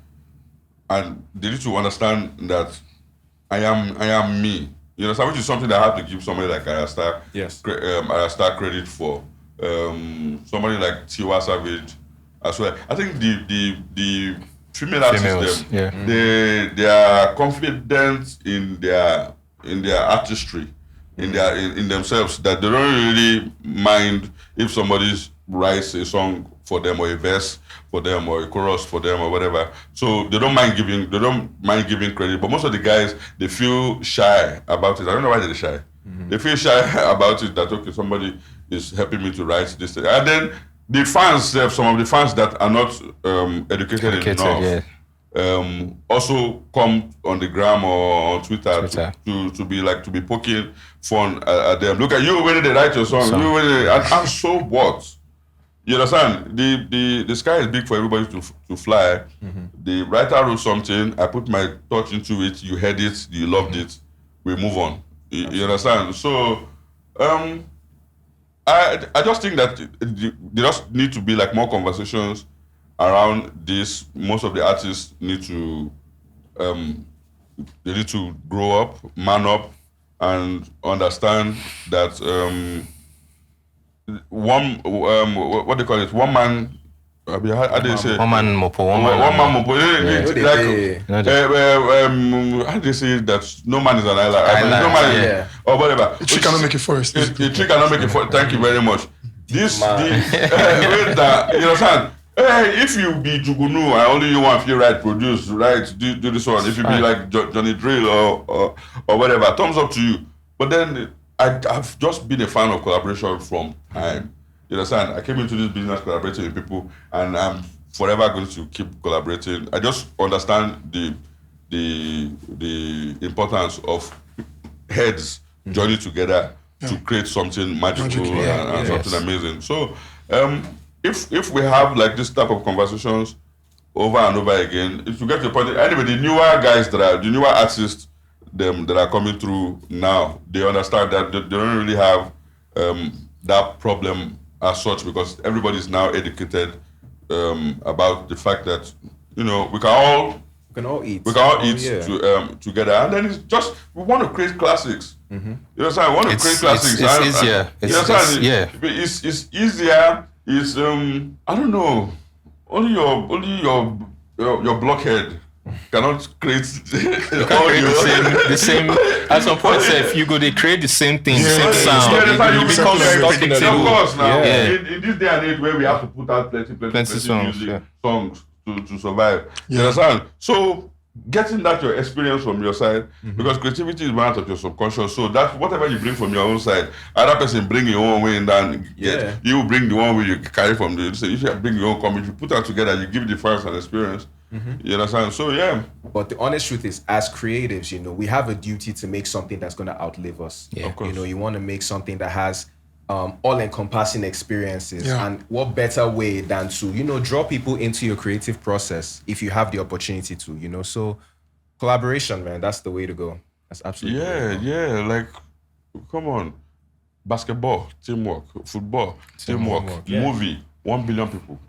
and they need to understand that I am me. You understand? Which is something that I have to give somebody like Arasta, Arasta credit for. Somebody like Tiwa Savage as well. I think the female artists, they are confident in their artistry, in themselves, that they don't really mind if somebody writes a song for them or a verse for them or a chorus for them or whatever. So they don't mind giving credit. But most of the guys, they feel shy about it. I don't know why they're shy. They feel shy about it, that okay, somebody is helping me to write this thing. And then the fans, some of the fans that are not educated enough, also come on the gram or on Twitter. To be poking fun at them. Look at you when they write your song. I'm so what? You understand? The sky is big for everybody to fly. The writer wrote something. I put my thought into it. You heard it. You loved it. We move on. You understand? So, I just think that there just need to be like more conversations around this. Most of the artists need to they need to grow up, man up, and understand that what they call it, one man. How do you say? One man mopo. One man mopo. How do you say that? No man is an island. No man, or whatever. A tree cannot make a forest. A tree cannot make a forest. Thank you very much. This, you understand? Hey, if you be Jugunu and only you want to write, produce, write, do this one. If you be like Johnny Drill or whatever, thumbs up to you. But then I've just been a fan of collaboration from time. You understand? I came into this business collaborating with people, and I'm forever going to keep collaborating. I just understand the importance of heads joining together to create something magical and something amazing. So, if we have like this type of conversations over and over again, if you get to the point, anyway, the newer guys the newer artists that are coming through now, they understand that they don't really have that problem as such, because everybody is now educated about the fact that we can all eat together, and then it's just we want to create classics. You understand? We want to create classics. It's easier. It's easier. It's I don't know. Only your blockhead cannot create the same. At some point, if you go, they create the same thing, same sound. You become very of course, now in this day and age where we have to put out plenty songs to survive. You understand? So getting that your experience from your side, because creativity is one out of your subconscious. So that whatever you bring from your own side, other person bring your own way, and then you bring the one way you carry from the. So if you bring your own comment, you put that together, you give the difference and experience. You understand? So But the honest truth is, as creatives, we have a duty to make something that's going to outlive us. Yeah. Of course. You want to make something that has all-encompassing experiences. And what better way than to, draw people into your creative process if you have the opportunity to, So collaboration, man, that's the way to go. That's absolutely the way to go. Like, come on. Basketball, teamwork. Football, teamwork. Movie. 1 billion people.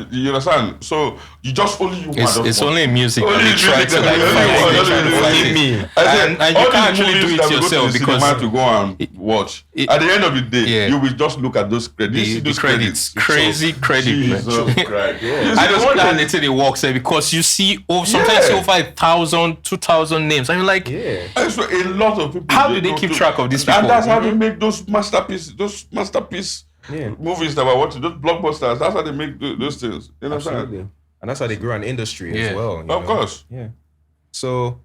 You understand? So you just only you It's only music. Only they try to only me. And you can't actually do it yourself because to go and watch. At the end of the day, you will just look at those credits. The credits. Crazy credit. Jesus Christ. I don't want that until they walk there, because you see sometimes over 1,000, 2,000 names. And you're like, I swear, a lot of people. How do they keep track of these people? And that's how they make those masterpiece movies that we're watching, those blockbusters. That's how they make those things. You know what I'm saying? And that's how they grow an industry as well. Of course. Yeah. So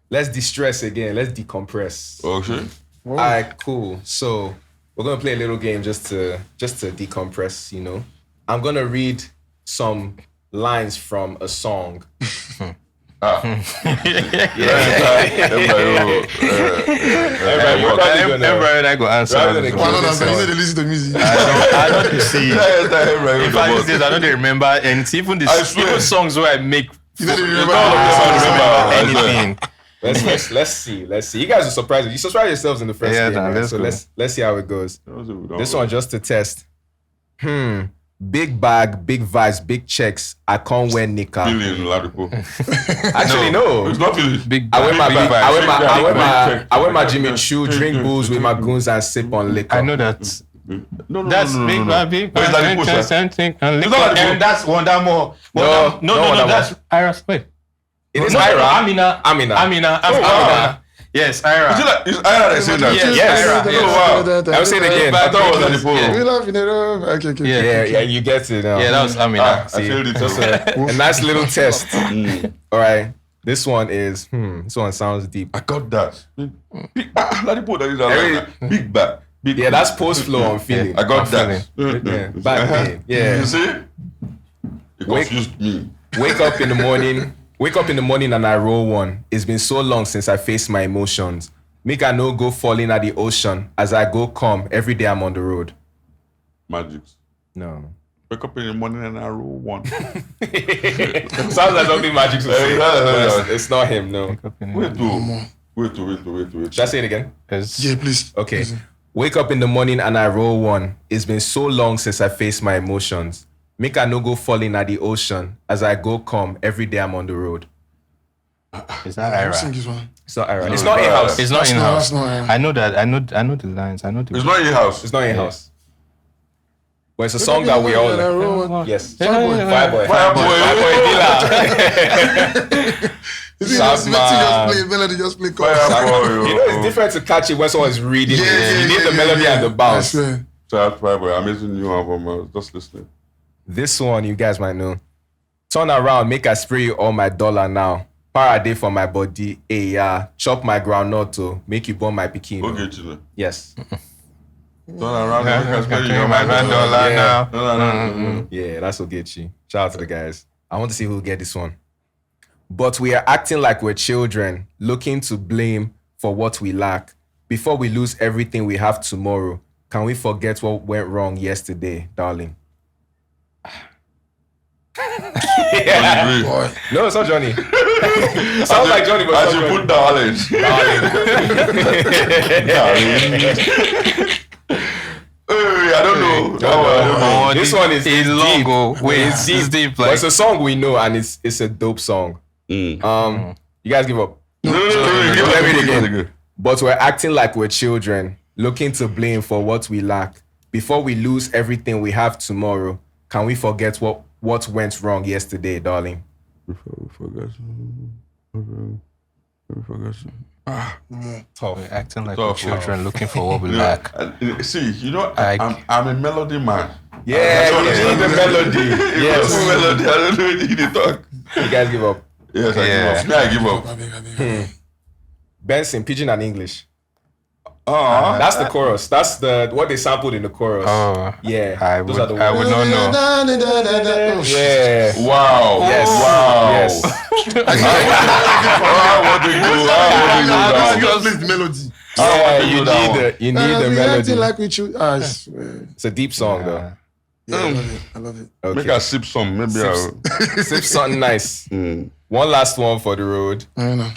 let's de-stress again. Let's decompress. Okay. All right, cool. So we're gonna play a little game just to decompress. I'm gonna read some lines from a song. Mbryo and I go answer. They listen to music. I don't see. In fact, these days I don't remember, and it's even even songs where I make. You don't remember anything. Let's see. You guys are surprised. You surprise yourselves in the first game. Right? So let's see how it goes. This one just to test. Big bag, big vibes, big checks. I can't wear nika. Actually, no. It's not really Big. I wear my Jimmy Choo, drink booze with my goons and sip on liquor. I know that. That's big bag. And that's Wonder More. No, That's Ira's. Wait. It is Ira. Amina. Yes, Ira. Is Ira that saying that? Yes. Oh, wow. I will say it again. I thought it was Ladipo. We love in the room. Okay. Yeah, you get it now. Yeah, that was Amina. I feel it. Just a nice little test. All right. This one is, this one sounds deep. I got that. Ladipo, that is like big back. Yeah, that's post flow on feeling. I got that. Back pain. Yeah. You see? It confused me. Wake up in the morning and I roll one. It's been so long since I faced my emotions. Make I no go falling at the ocean. As I go come, every day I'm on the road. Magic. No. Wake up in the morning and I roll one. Sounds like something magic to say. But it's not him, no. Wait. Should I say it again? Yeah, please. Okay. Please. Wake up in the morning and I roll one. It's been so long since I faced my emotions. Make I no go falling at the ocean. As I go come, every day I'm on the road. Is that I'll Ira? sing this one. It's not Ira. It's not in-house. It's not in house. That's not Ira. I know that. I know the lines. I know the. It's not in your house. It's not in-house. But it's a song that we all know. Yes. Fireboy. Melody just play chorus. You know, it's different to catch it when someone's reading. You need the melody and the bounce. Shout out to Fireboy. Amazing new album. I was just listening. This one you guys might know. Turn around, make I spray you all my dollar now. Paraday for my body. Hey, yeah. Chop my groundnut to make you born my pikin. Okay, Chile. Yes. Turn around, make us pay you my $1 now. No. Yeah, that's Ogechi. Shout out to the guys. I want to see who'll get this one. But we are acting like we're children, looking to blame for what we lack. Before we lose everything we have tomorrow, can we forget what went wrong yesterday, darling? Yeah. Boy. No, it's not Johnny. Sounds like Johnny, but I it's should not put darling. Hey, I don't know. I don't know. This one is long. deep. Wait, It's deep. it's deep. But Like it's a song we know, and it's a dope song. You guys give up. No, Let me give again. it. But we're acting like we're children, looking to blame for what we lack. Before we lose everything we have tomorrow, can we forget what went wrong yesterday, darling? we're acting like Tough. children looking for what we Yeah. lack. See, you know, Like- I'm a melody man. Yeah, you need the melody. Yes. Yes. Melody. I don't know if you talk. You guys give up. Yes, I Yeah. give up. Yeah, I give up. Benson, Pidgin and English. Oh, That's the chorus. That's what they sampled in the chorus. Oh, Yeah. I Those are the would not know. Yeah. wow. Yes. Wow. Yes. I want to do that. Just play the melody. Yeah, do you that need one. the melody. Acting like we should. I swear. It's a deep song though. Yeah, I love it. I love it. Okay. Make us sip some. Maybe I'll. Sip something nice. One last one for the road. I know.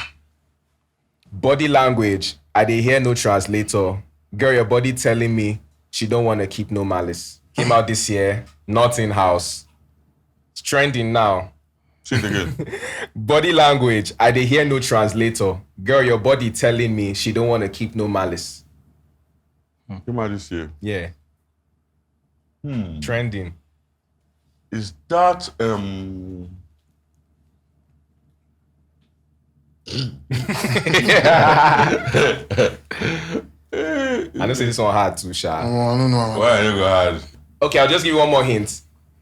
Body language. I dey hear no translator. Girl, your body telling me she don't want to keep no malice. Came out this year, not in house. It's trending now. Say it again. Body language. I dey hear no translator. Girl, your body telling me she don't want to keep no malice. Came out this year. Yeah. Trending. Is that I know say this one hard too, Sha. I don't know. why I go hard? Okay, I'll just give you one more hint.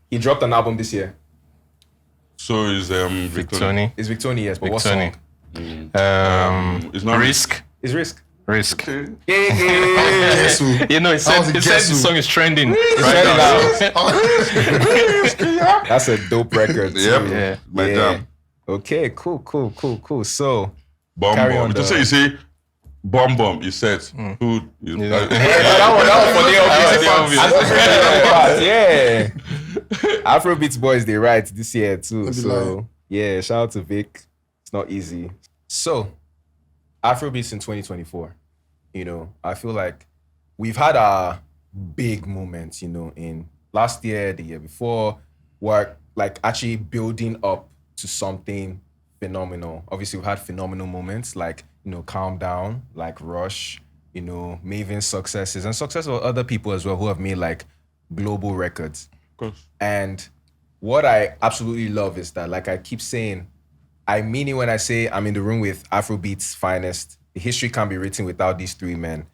He dropped an album this year. So is Victoni. It's Victoni, yes, but what Victoni. song? It's not Risk. It's Risk. Risk. Okay. Yes, so. You know, it said the song is trending. Trending Right now. That's a dope record. Too. Yep. Yeah. My jam. Okay, cool. So, Bomb Carry bomb. on Just the- say bomb bomb. You said who? that one for the obvious. Yeah. Afrobeats boys, they write this year too. Don't be So lying. yeah, shout out to Vic. It's not easy. So, Afrobeats in 2024. You know, I feel like we've had our big moments, you know, in last year, the year before, were like actually building up to something phenomenal. Obviously, we've had phenomenal moments like, you know, Calm Down, like Rush, you know, Mavin's successes and success of other people as well who have made like global records. Of course. And what I absolutely love is that, like I keep saying, I mean it when I say I'm in the room with Afrobeats' finest. The history can't be written without these three men.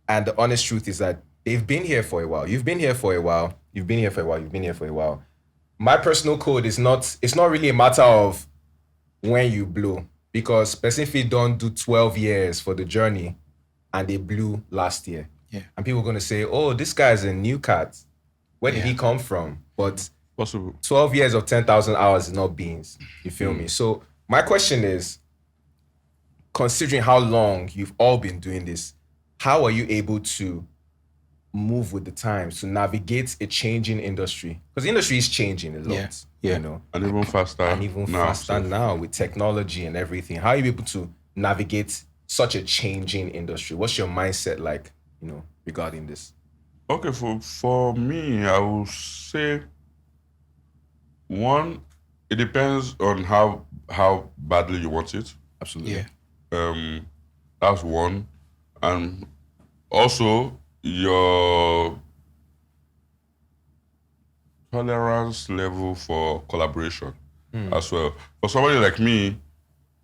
And the honest truth is that they've been here for a while. You've been here for a while. You've been here for a while. You've been here for a while. My personal code is not, it's not really a matter of when you blow, because specifically don't do 12 years for the journey and they blew last year. Yeah. And people are going to say, oh, this guy's a new cat. Where did he come from? But Possible. 12 years of 10,000 hours is not beans. You feel me? So my question is, considering how long you've all been doing this, how are you able to move with the times, to navigate a changing industry? Because the industry is changing a lot, Yeah. you know, And even faster. now with technology and everything. How are you able to navigate such a changing industry? What's your mindset like, you know, regarding this? Okay, for me, I will say one, it depends on how badly you want it. Absolutely. Yeah. That's one. And also your tolerance level for collaboration as well. For somebody like me,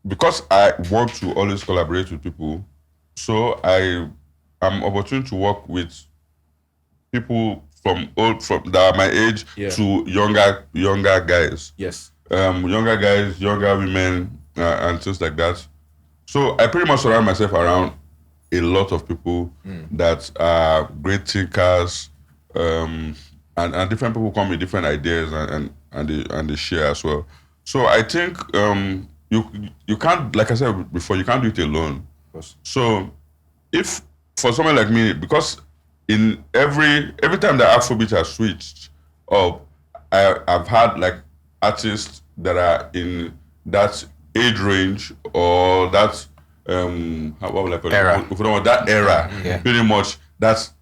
because I want to always collaborate with people, so I'm opportune to work with people from that are my age to younger guys. Yes. Younger guys, younger women, and things like that. So I pretty much surround myself around a lot of people that are great thinkers, and different people come with different ideas and they share as well. So I think you can't, like I said before, you can't do it alone. So if for someone like me, because in every time that afrobeat has switched up, I've had like artists that are in that age range or that what would I call era. it? If you don't want that era, pretty much that's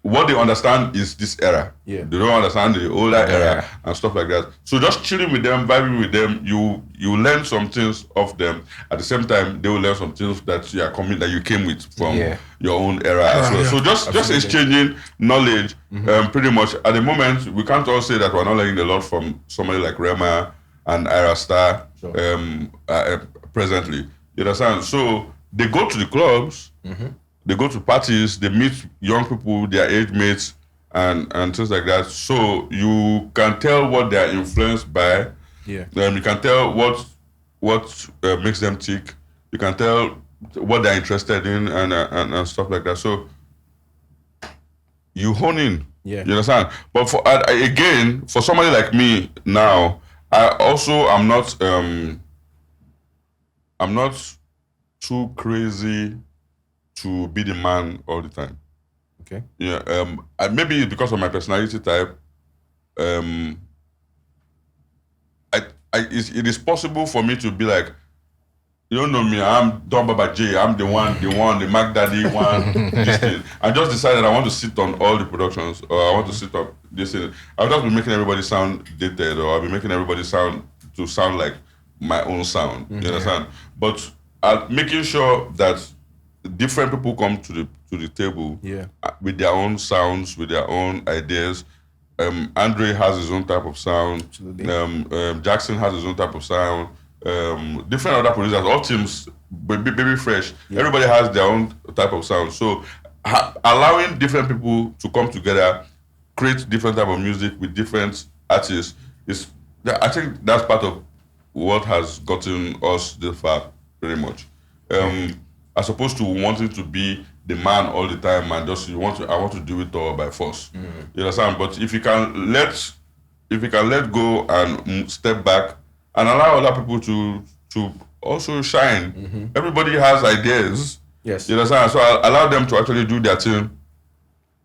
what they understand is this era. Yeah. They don't understand the older era and stuff like that. So just chilling with them, vibing with them, you learn some things of them. At the same time, they will learn some things that you came with from your own era as well. So just exchanging knowledge. Pretty much at the moment, we can't all say that we're not learning a lot from somebody like Rema and Ira Star presently. You understand? So they go to the clubs. They go to parties, they meet young people, their age mates, and things like that. So you can tell what they are influenced by. Yeah. You can tell what makes them tick. You can tell what they're interested in and stuff like that. So you hone in. Yeah. You understand? But again, for somebody like me now, I also am not too crazy to be the man all the time. Okay. Yeah. Maybe it's because of my personality type. It is possible for me to be like, you don't know me, I'm Don Baba J, I'm the Mac Daddy one. This thing. I just decided I want to sit on all the productions, or I want to sit up this thing. I'll just be making everybody sound dated, or I'll be making everybody sound like my own sound. You understand? But making sure that different people come to the table with their own sounds, with their own ideas. Andre has his own type of sound. Jackson has his own type of sound. Different other producers, all teams, Baby Fresh, everybody has their own type of sound. So allowing different people to come together, create different type of music with different artists, I think that's part of what has gotten us this far, pretty much. As opposed to wanting to be the man all the time and just I want to do it all by force. You understand? But if you can let go and step back and allow other people to also shine. Everybody has ideas. Yes. You understand? So allow them to actually do their thing.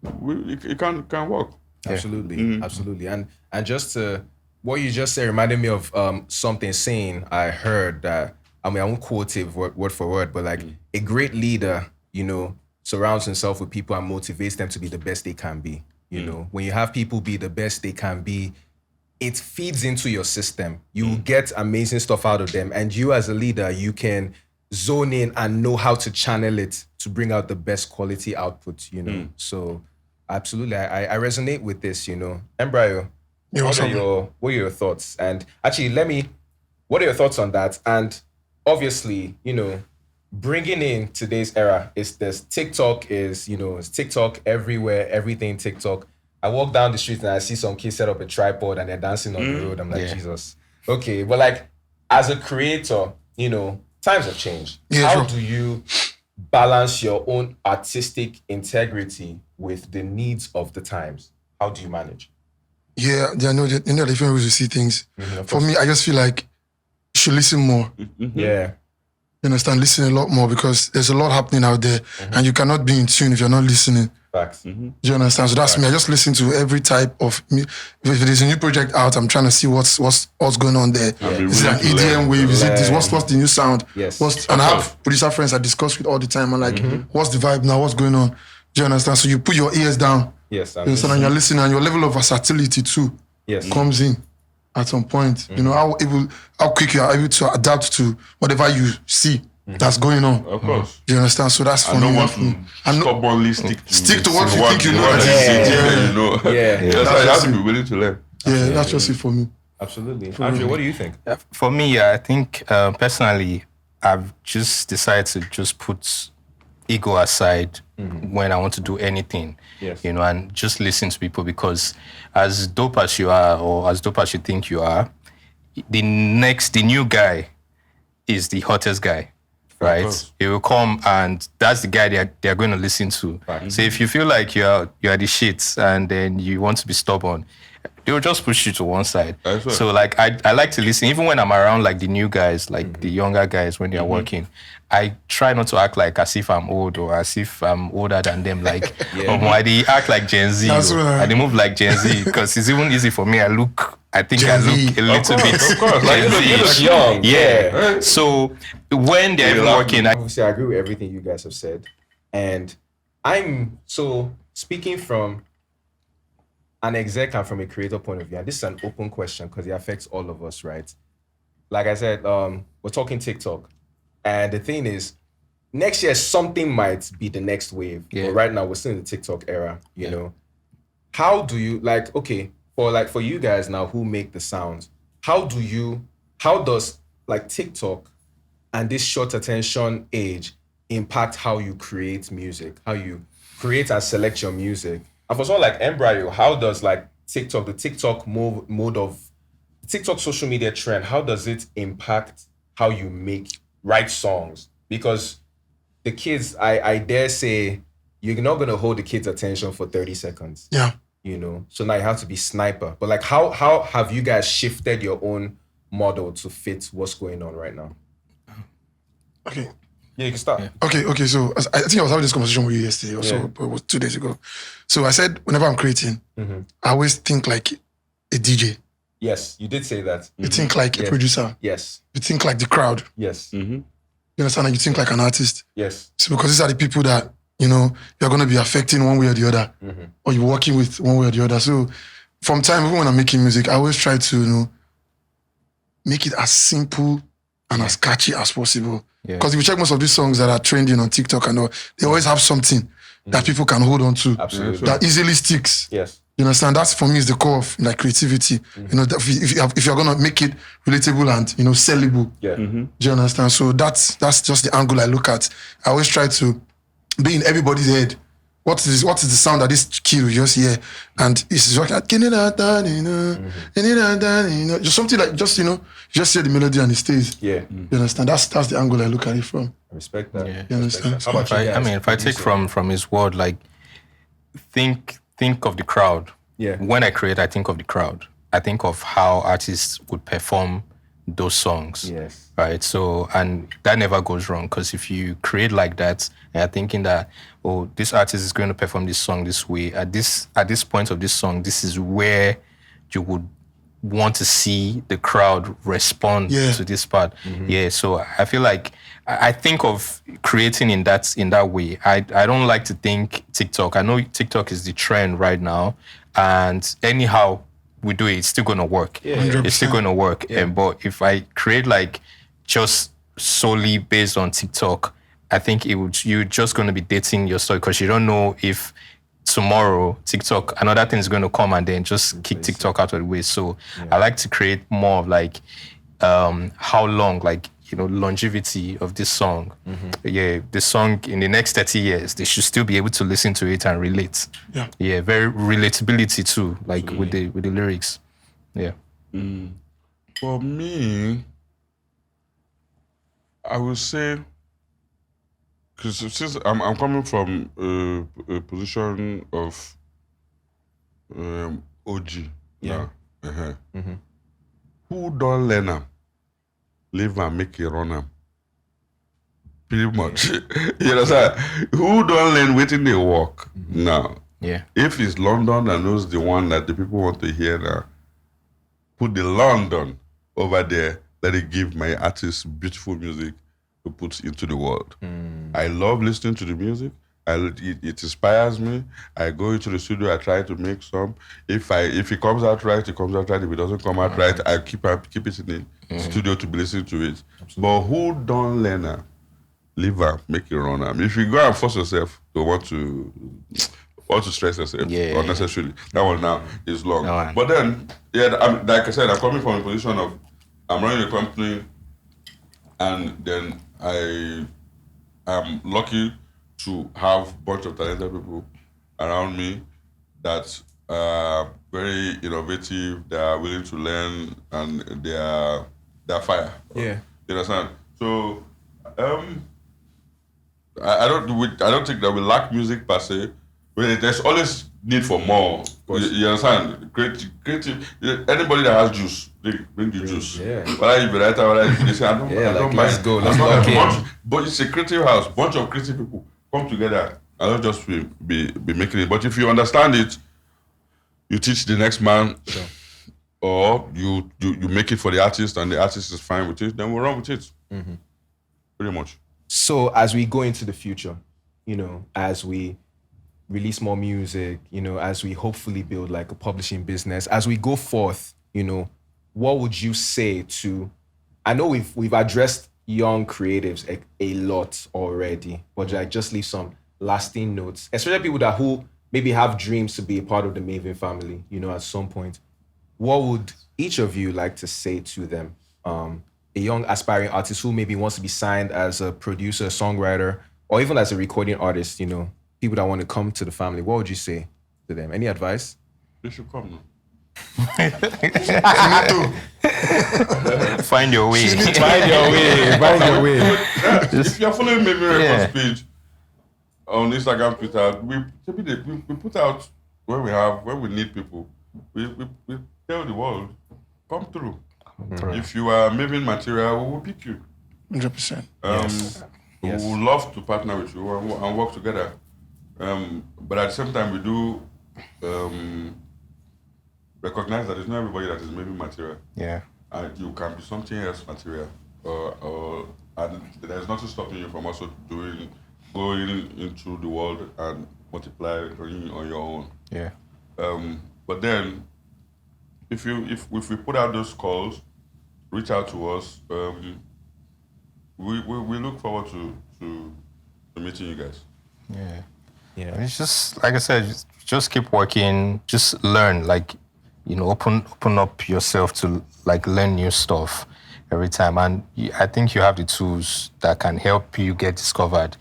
It can work. Absolutely. Absolutely. And just what you just said reminded me of something saying I heard that, I mean, I won't quote it word for word, but like a great leader, you know, surrounds himself with people and motivates them to be the best they can be. You know, when you have people be the best they can be, it feeds into your system. You get amazing stuff out of them. And you as a leader, you can zone in and know how to channel it to bring out the best quality output, you know. So absolutely, I resonate with this, you know. Mbryo, what are your thoughts? And actually, what are your thoughts on that? And obviously, you know, bringing in today's era is this TikTok it's TikTok everywhere, everything TikTok. I walk down the street and I see some kids set up a tripod and they're dancing on the road. I'm like, Jesus. Okay, but like, as a creator, you know, times have changed. How do you balance your own artistic integrity with the needs of the times? How do you manage? Yeah, there are different ways to see things. For me, I just feel like you should listen more. Yeah. You understand? Listen a lot more because there's a lot happening out there and you cannot be in tune if you're not listening. Facts. Do you understand? So that's me. I just listen to every type of if there's a new project out, I'm trying to see what's going on there. Is it an EDM wave? Is it this? What's the new sound? Yes. And I have producer friends I discuss with all the time. I'm like, what's the vibe now? What's going on? Do you understand? So you put your ears down. Yes. You understand? And you're listening, and your level of versatility too comes in at some point. You know, how quick you are able to adapt to whatever you see that's going on. Of course. Do you understand? So that's for I don't me. want to stubbornly stick to what you think you know. That's why you have to be willing to learn. Yeah, that's just it for me. Absolutely. Andre, what do you think? For me, I think personally, I've just decided to just put ego aside when I want to do anything. Yes. You know, and just listen to people, because as dope as you are, or as dope as you think you are, the new guy is the hottest guy. Right, he will come, and that's the guy they're going to listen to. Right. So if you feel like you are the shit, and then you want to be stubborn, they will just push you to one side. Right. So like I like to listen, even when I'm around like the new guys, like the younger guys when they're working. I try not to act like as if I'm old or as if I'm older than them. Like, why they act like Gen Z, and they move like Gen Z, because it's even easy for me. I think I look a little bit. Of course. Like, you look young. Yeah. So when they're even working, obviously I agree with everything you guys have said. And I'm speaking from an exec and from a creator point of view, and this is an open question because it affects all of us, right? Like I said, we're talking TikTok. And the thing is, next year something might be the next wave. Yeah. But right now we're still in the TikTok era, you know. How do you for you guys now who make the sounds, how does like TikTok and this short attention age impact how you create music, how you create and select your music? And for someone like Mbryo, how does like TikTok, the TikTok mode of TikTok social media trend, how does it impact how you write songs? Because the kids, I dare say, you're not gonna hold the kids' attention for 30 seconds. Yeah. You know, so now you have to be sniper. But like, how have you guys shifted your own model to fit what's going on right now? Okay. Yeah, you can start. Yeah. Okay. So I think I was having this conversation with you yesterday or so, but it was 2 days ago. So I said, whenever I'm creating, I always think like a DJ. Yes, you did say that. You think like a producer. Yes. You think like the crowd. Yes. You understand? And you think like an artist. Yes. So because these are the people that, you know, you're going to be affecting one way or the other. Or you're working with one way or the other. So from time, even when I'm making music, I always try to, you know, make it as simple and as catchy as possible. Because if you check most of these songs that are trending on TikTok and all, they always have something that people can hold on to. Absolutely. That easily sticks. Yes. You understand? That's for me is the core of like creativity. You know, if you're gonna make it relatable and, you know, sellable. Yeah. Do you understand? So that's just the angle I look at. I always try to be in everybody's head. What is the sound that this kid will just hear? And it's just like, just something like, just, you know, just hear the melody and it stays. Yeah. You understand? That's the angle I look at it from. I respect that. Yeah. You understand? How about you guys? If I take from his word, like, think of the crowd. Yeah. When I create, I think of the crowd. I think of how artists would perform those songs. Yes. Right. So, and that never goes wrong, because if you create like that and you're thinking that, oh, this artist is going to perform this song this way, at this point of this song, this is where you would want to see the crowd respond to this part. Yeah. So I feel like I think of creating in that way. I don't like to think TikTok. I know TikTok is the trend right now, and anyhow we do it, it's still gonna work. Yeah. It's still gonna work. Yeah. But if I create like just solely based on TikTok, I think you're just gonna be dating your story, because you don't know if tomorrow TikTok, another thing is going to come and then just kick TikTok out of the way. So I like to create more of like how long, like, you know, longevity of this song. Yeah, the song in the next 30 years, they should still be able to listen to it and relate. Yeah, very relatability too, like with the lyrics. Yeah. For me, I would say, because since I'm coming from a position of OG, who don't learn them, live and make it run them. Pretty much. You understand? Who don't learn waiting they walk now? Yeah. If it's London and knows the one that the people want to hear now, put the London over there, let it give my artists beautiful music to put into the world. I love listening to the music. It inspires me. I go into the studio, I try to make some. If it comes out right, it comes out right. If it doesn't come out right, I keep it in the studio to be listening to it. Absolutely. But who don't learn her, leave her, make it run her. If you go and force yourself to want to stress yourself unnecessarily, that one now is long. No, but then, like I said, I'm coming from a position of I'm running a company, and then I am lucky to have a bunch of talented people around me that are very innovative, they are willing to learn, and they are fire. Yeah. You understand? So I don't think that we lack music per se. There's always need for more. You understand? Creative. Anybody that has juice, bring the juice. Yeah. Whether you be writer, whether you be say, I don't mind. Let's go. Let's go. But it's a creative house. Bunch of creative people come together. I don't just be making it. But if you understand it, you teach the next man, sure. Or you make it for the artist, and the artist is fine with it. Then we'll run with it. Mm-hmm. Pretty much. So as we go into the future, as we release more music, as we hopefully build like a publishing business, as we go forth, what would you say to? I know we've addressed young creatives a lot already, but like just leave some lasting notes, especially people who maybe have dreams to be a part of the Mavin family, at some point. What would each of you like to say to them? A young aspiring artist who maybe wants to be signed as a producer, songwriter, or even as a recording artist, people that want to come to the family. What would you say to them? Any advice? They should come now. Find your way. Find your way. If you're following Mavin Records page on Instagram, Twitter, we put out when we need people. We tell the world, come through. If you are Mavin material, we will pick you. 100%. We would love to partner with you and work together. But at the same time, we do recognize that it's not everybody that is Mavin material. Yeah. And you can be something else material. And there's nothing stopping you from also going into the world and multiply on your own. Yeah. But then, if we put out those calls, reach out to us. We look forward to meeting you guys. Yeah. Yeah. It's just like I said, just keep working, just learn, open up yourself to learn new stuff every time. And I think you have the tools that can help you get discovered.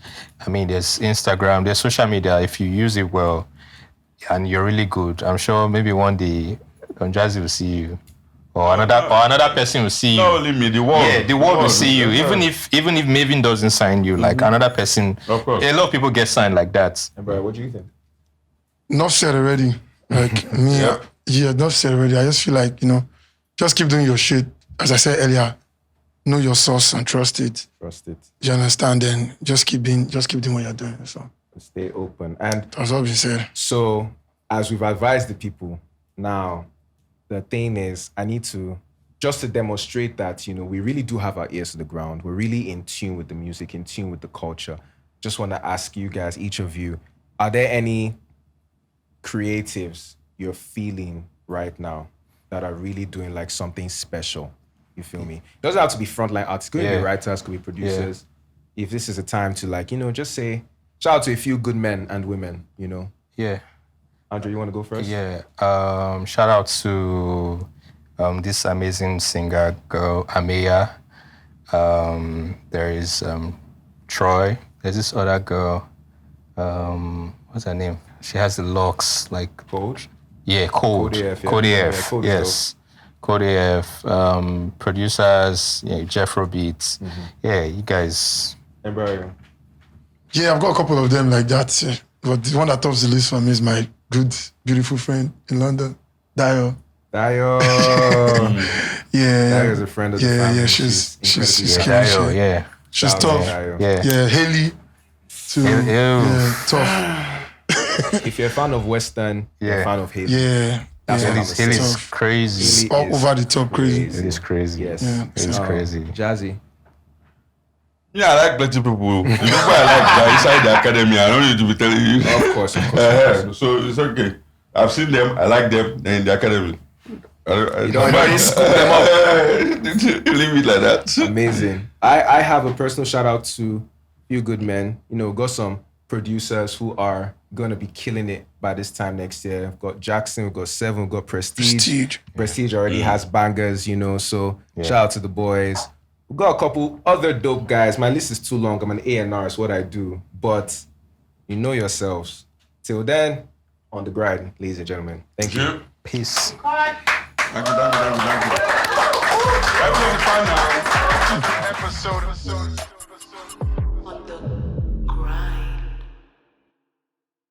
I mean, there's Instagram, there's social media. If you use it well and you're really good, I'm sure maybe one day Don Jazzy will see you. Or another person will see you. Not only me, the world. Yeah, the world will see you. Even if Mavin doesn't sign you, another person. Of course. A lot of people get signed like that. Mbryo, what do you think? Enough said already. Enough said already. I just feel like, just keep doing your shit. As I said earlier, know your source and trust it. Trust it. You understand? Then just keep doing what you're doing. So stay open. And that's all being said. So as we've advised the people, now the thing is, I need to demonstrate that, we really do have our ears to the ground. We're really in tune with the music, in tune with the culture. Just want to ask you guys, each of you, are there any creatives you're feeling right now that are really doing something special? You feel me? It doesn't have to be frontline artists. Could be writers, could be producers. Yeah. If this is a time to just say, shout out to a few good men and women, Yeah. Andre, you want to go first? Yeah. Shout out to this amazing singer girl, Ameya. There is Troy. There's this other girl. What's her name? She has the locks Code? Yeah, Code. Cody F. Yes. Cody F. Producers, Afrobeats. Mm-hmm. Yeah, you guys. Mbryo. Yeah, I've got a couple of them like that. Yeah. But the one that tops the list for me is my good, beautiful friend in London, Dio. Yeah. Dio's a friend of the family. Yeah, she's Dio, yeah. She's Shout tough. out, Mbryo. Yeah. Haley. Too. Ew. Yeah, tough. If you're a fan of Western, you're a Yeah. fan of Haley. Yeah. That's yeah. what I'm Haley's saying. Tough. crazy. Haley All is over the top crazy. It is crazy. Yes. Yeah. It's crazy. Jazzy. Yeah, I like plenty people. The people I like are inside the academy. I don't need to be telling you. Of course, of course. So it's okay. I've seen them. I like them. They're in the academy. You don't already scoop them up. Leave it like that. Amazing. I have a personal shout out to Few Good Men. You know, got some producers who are gonna be killing it by this time next year. We've got Jackson, we've got Seven, we've got Prestige. Prestige already has bangers, you know, so shout out to the boys. We've got a couple other dope guys. My list is too long. I'm an A&R, is what I do. But you know yourselves. Till then, on the grind, ladies and gentlemen. Thank you. Peace. Thank you. Episode.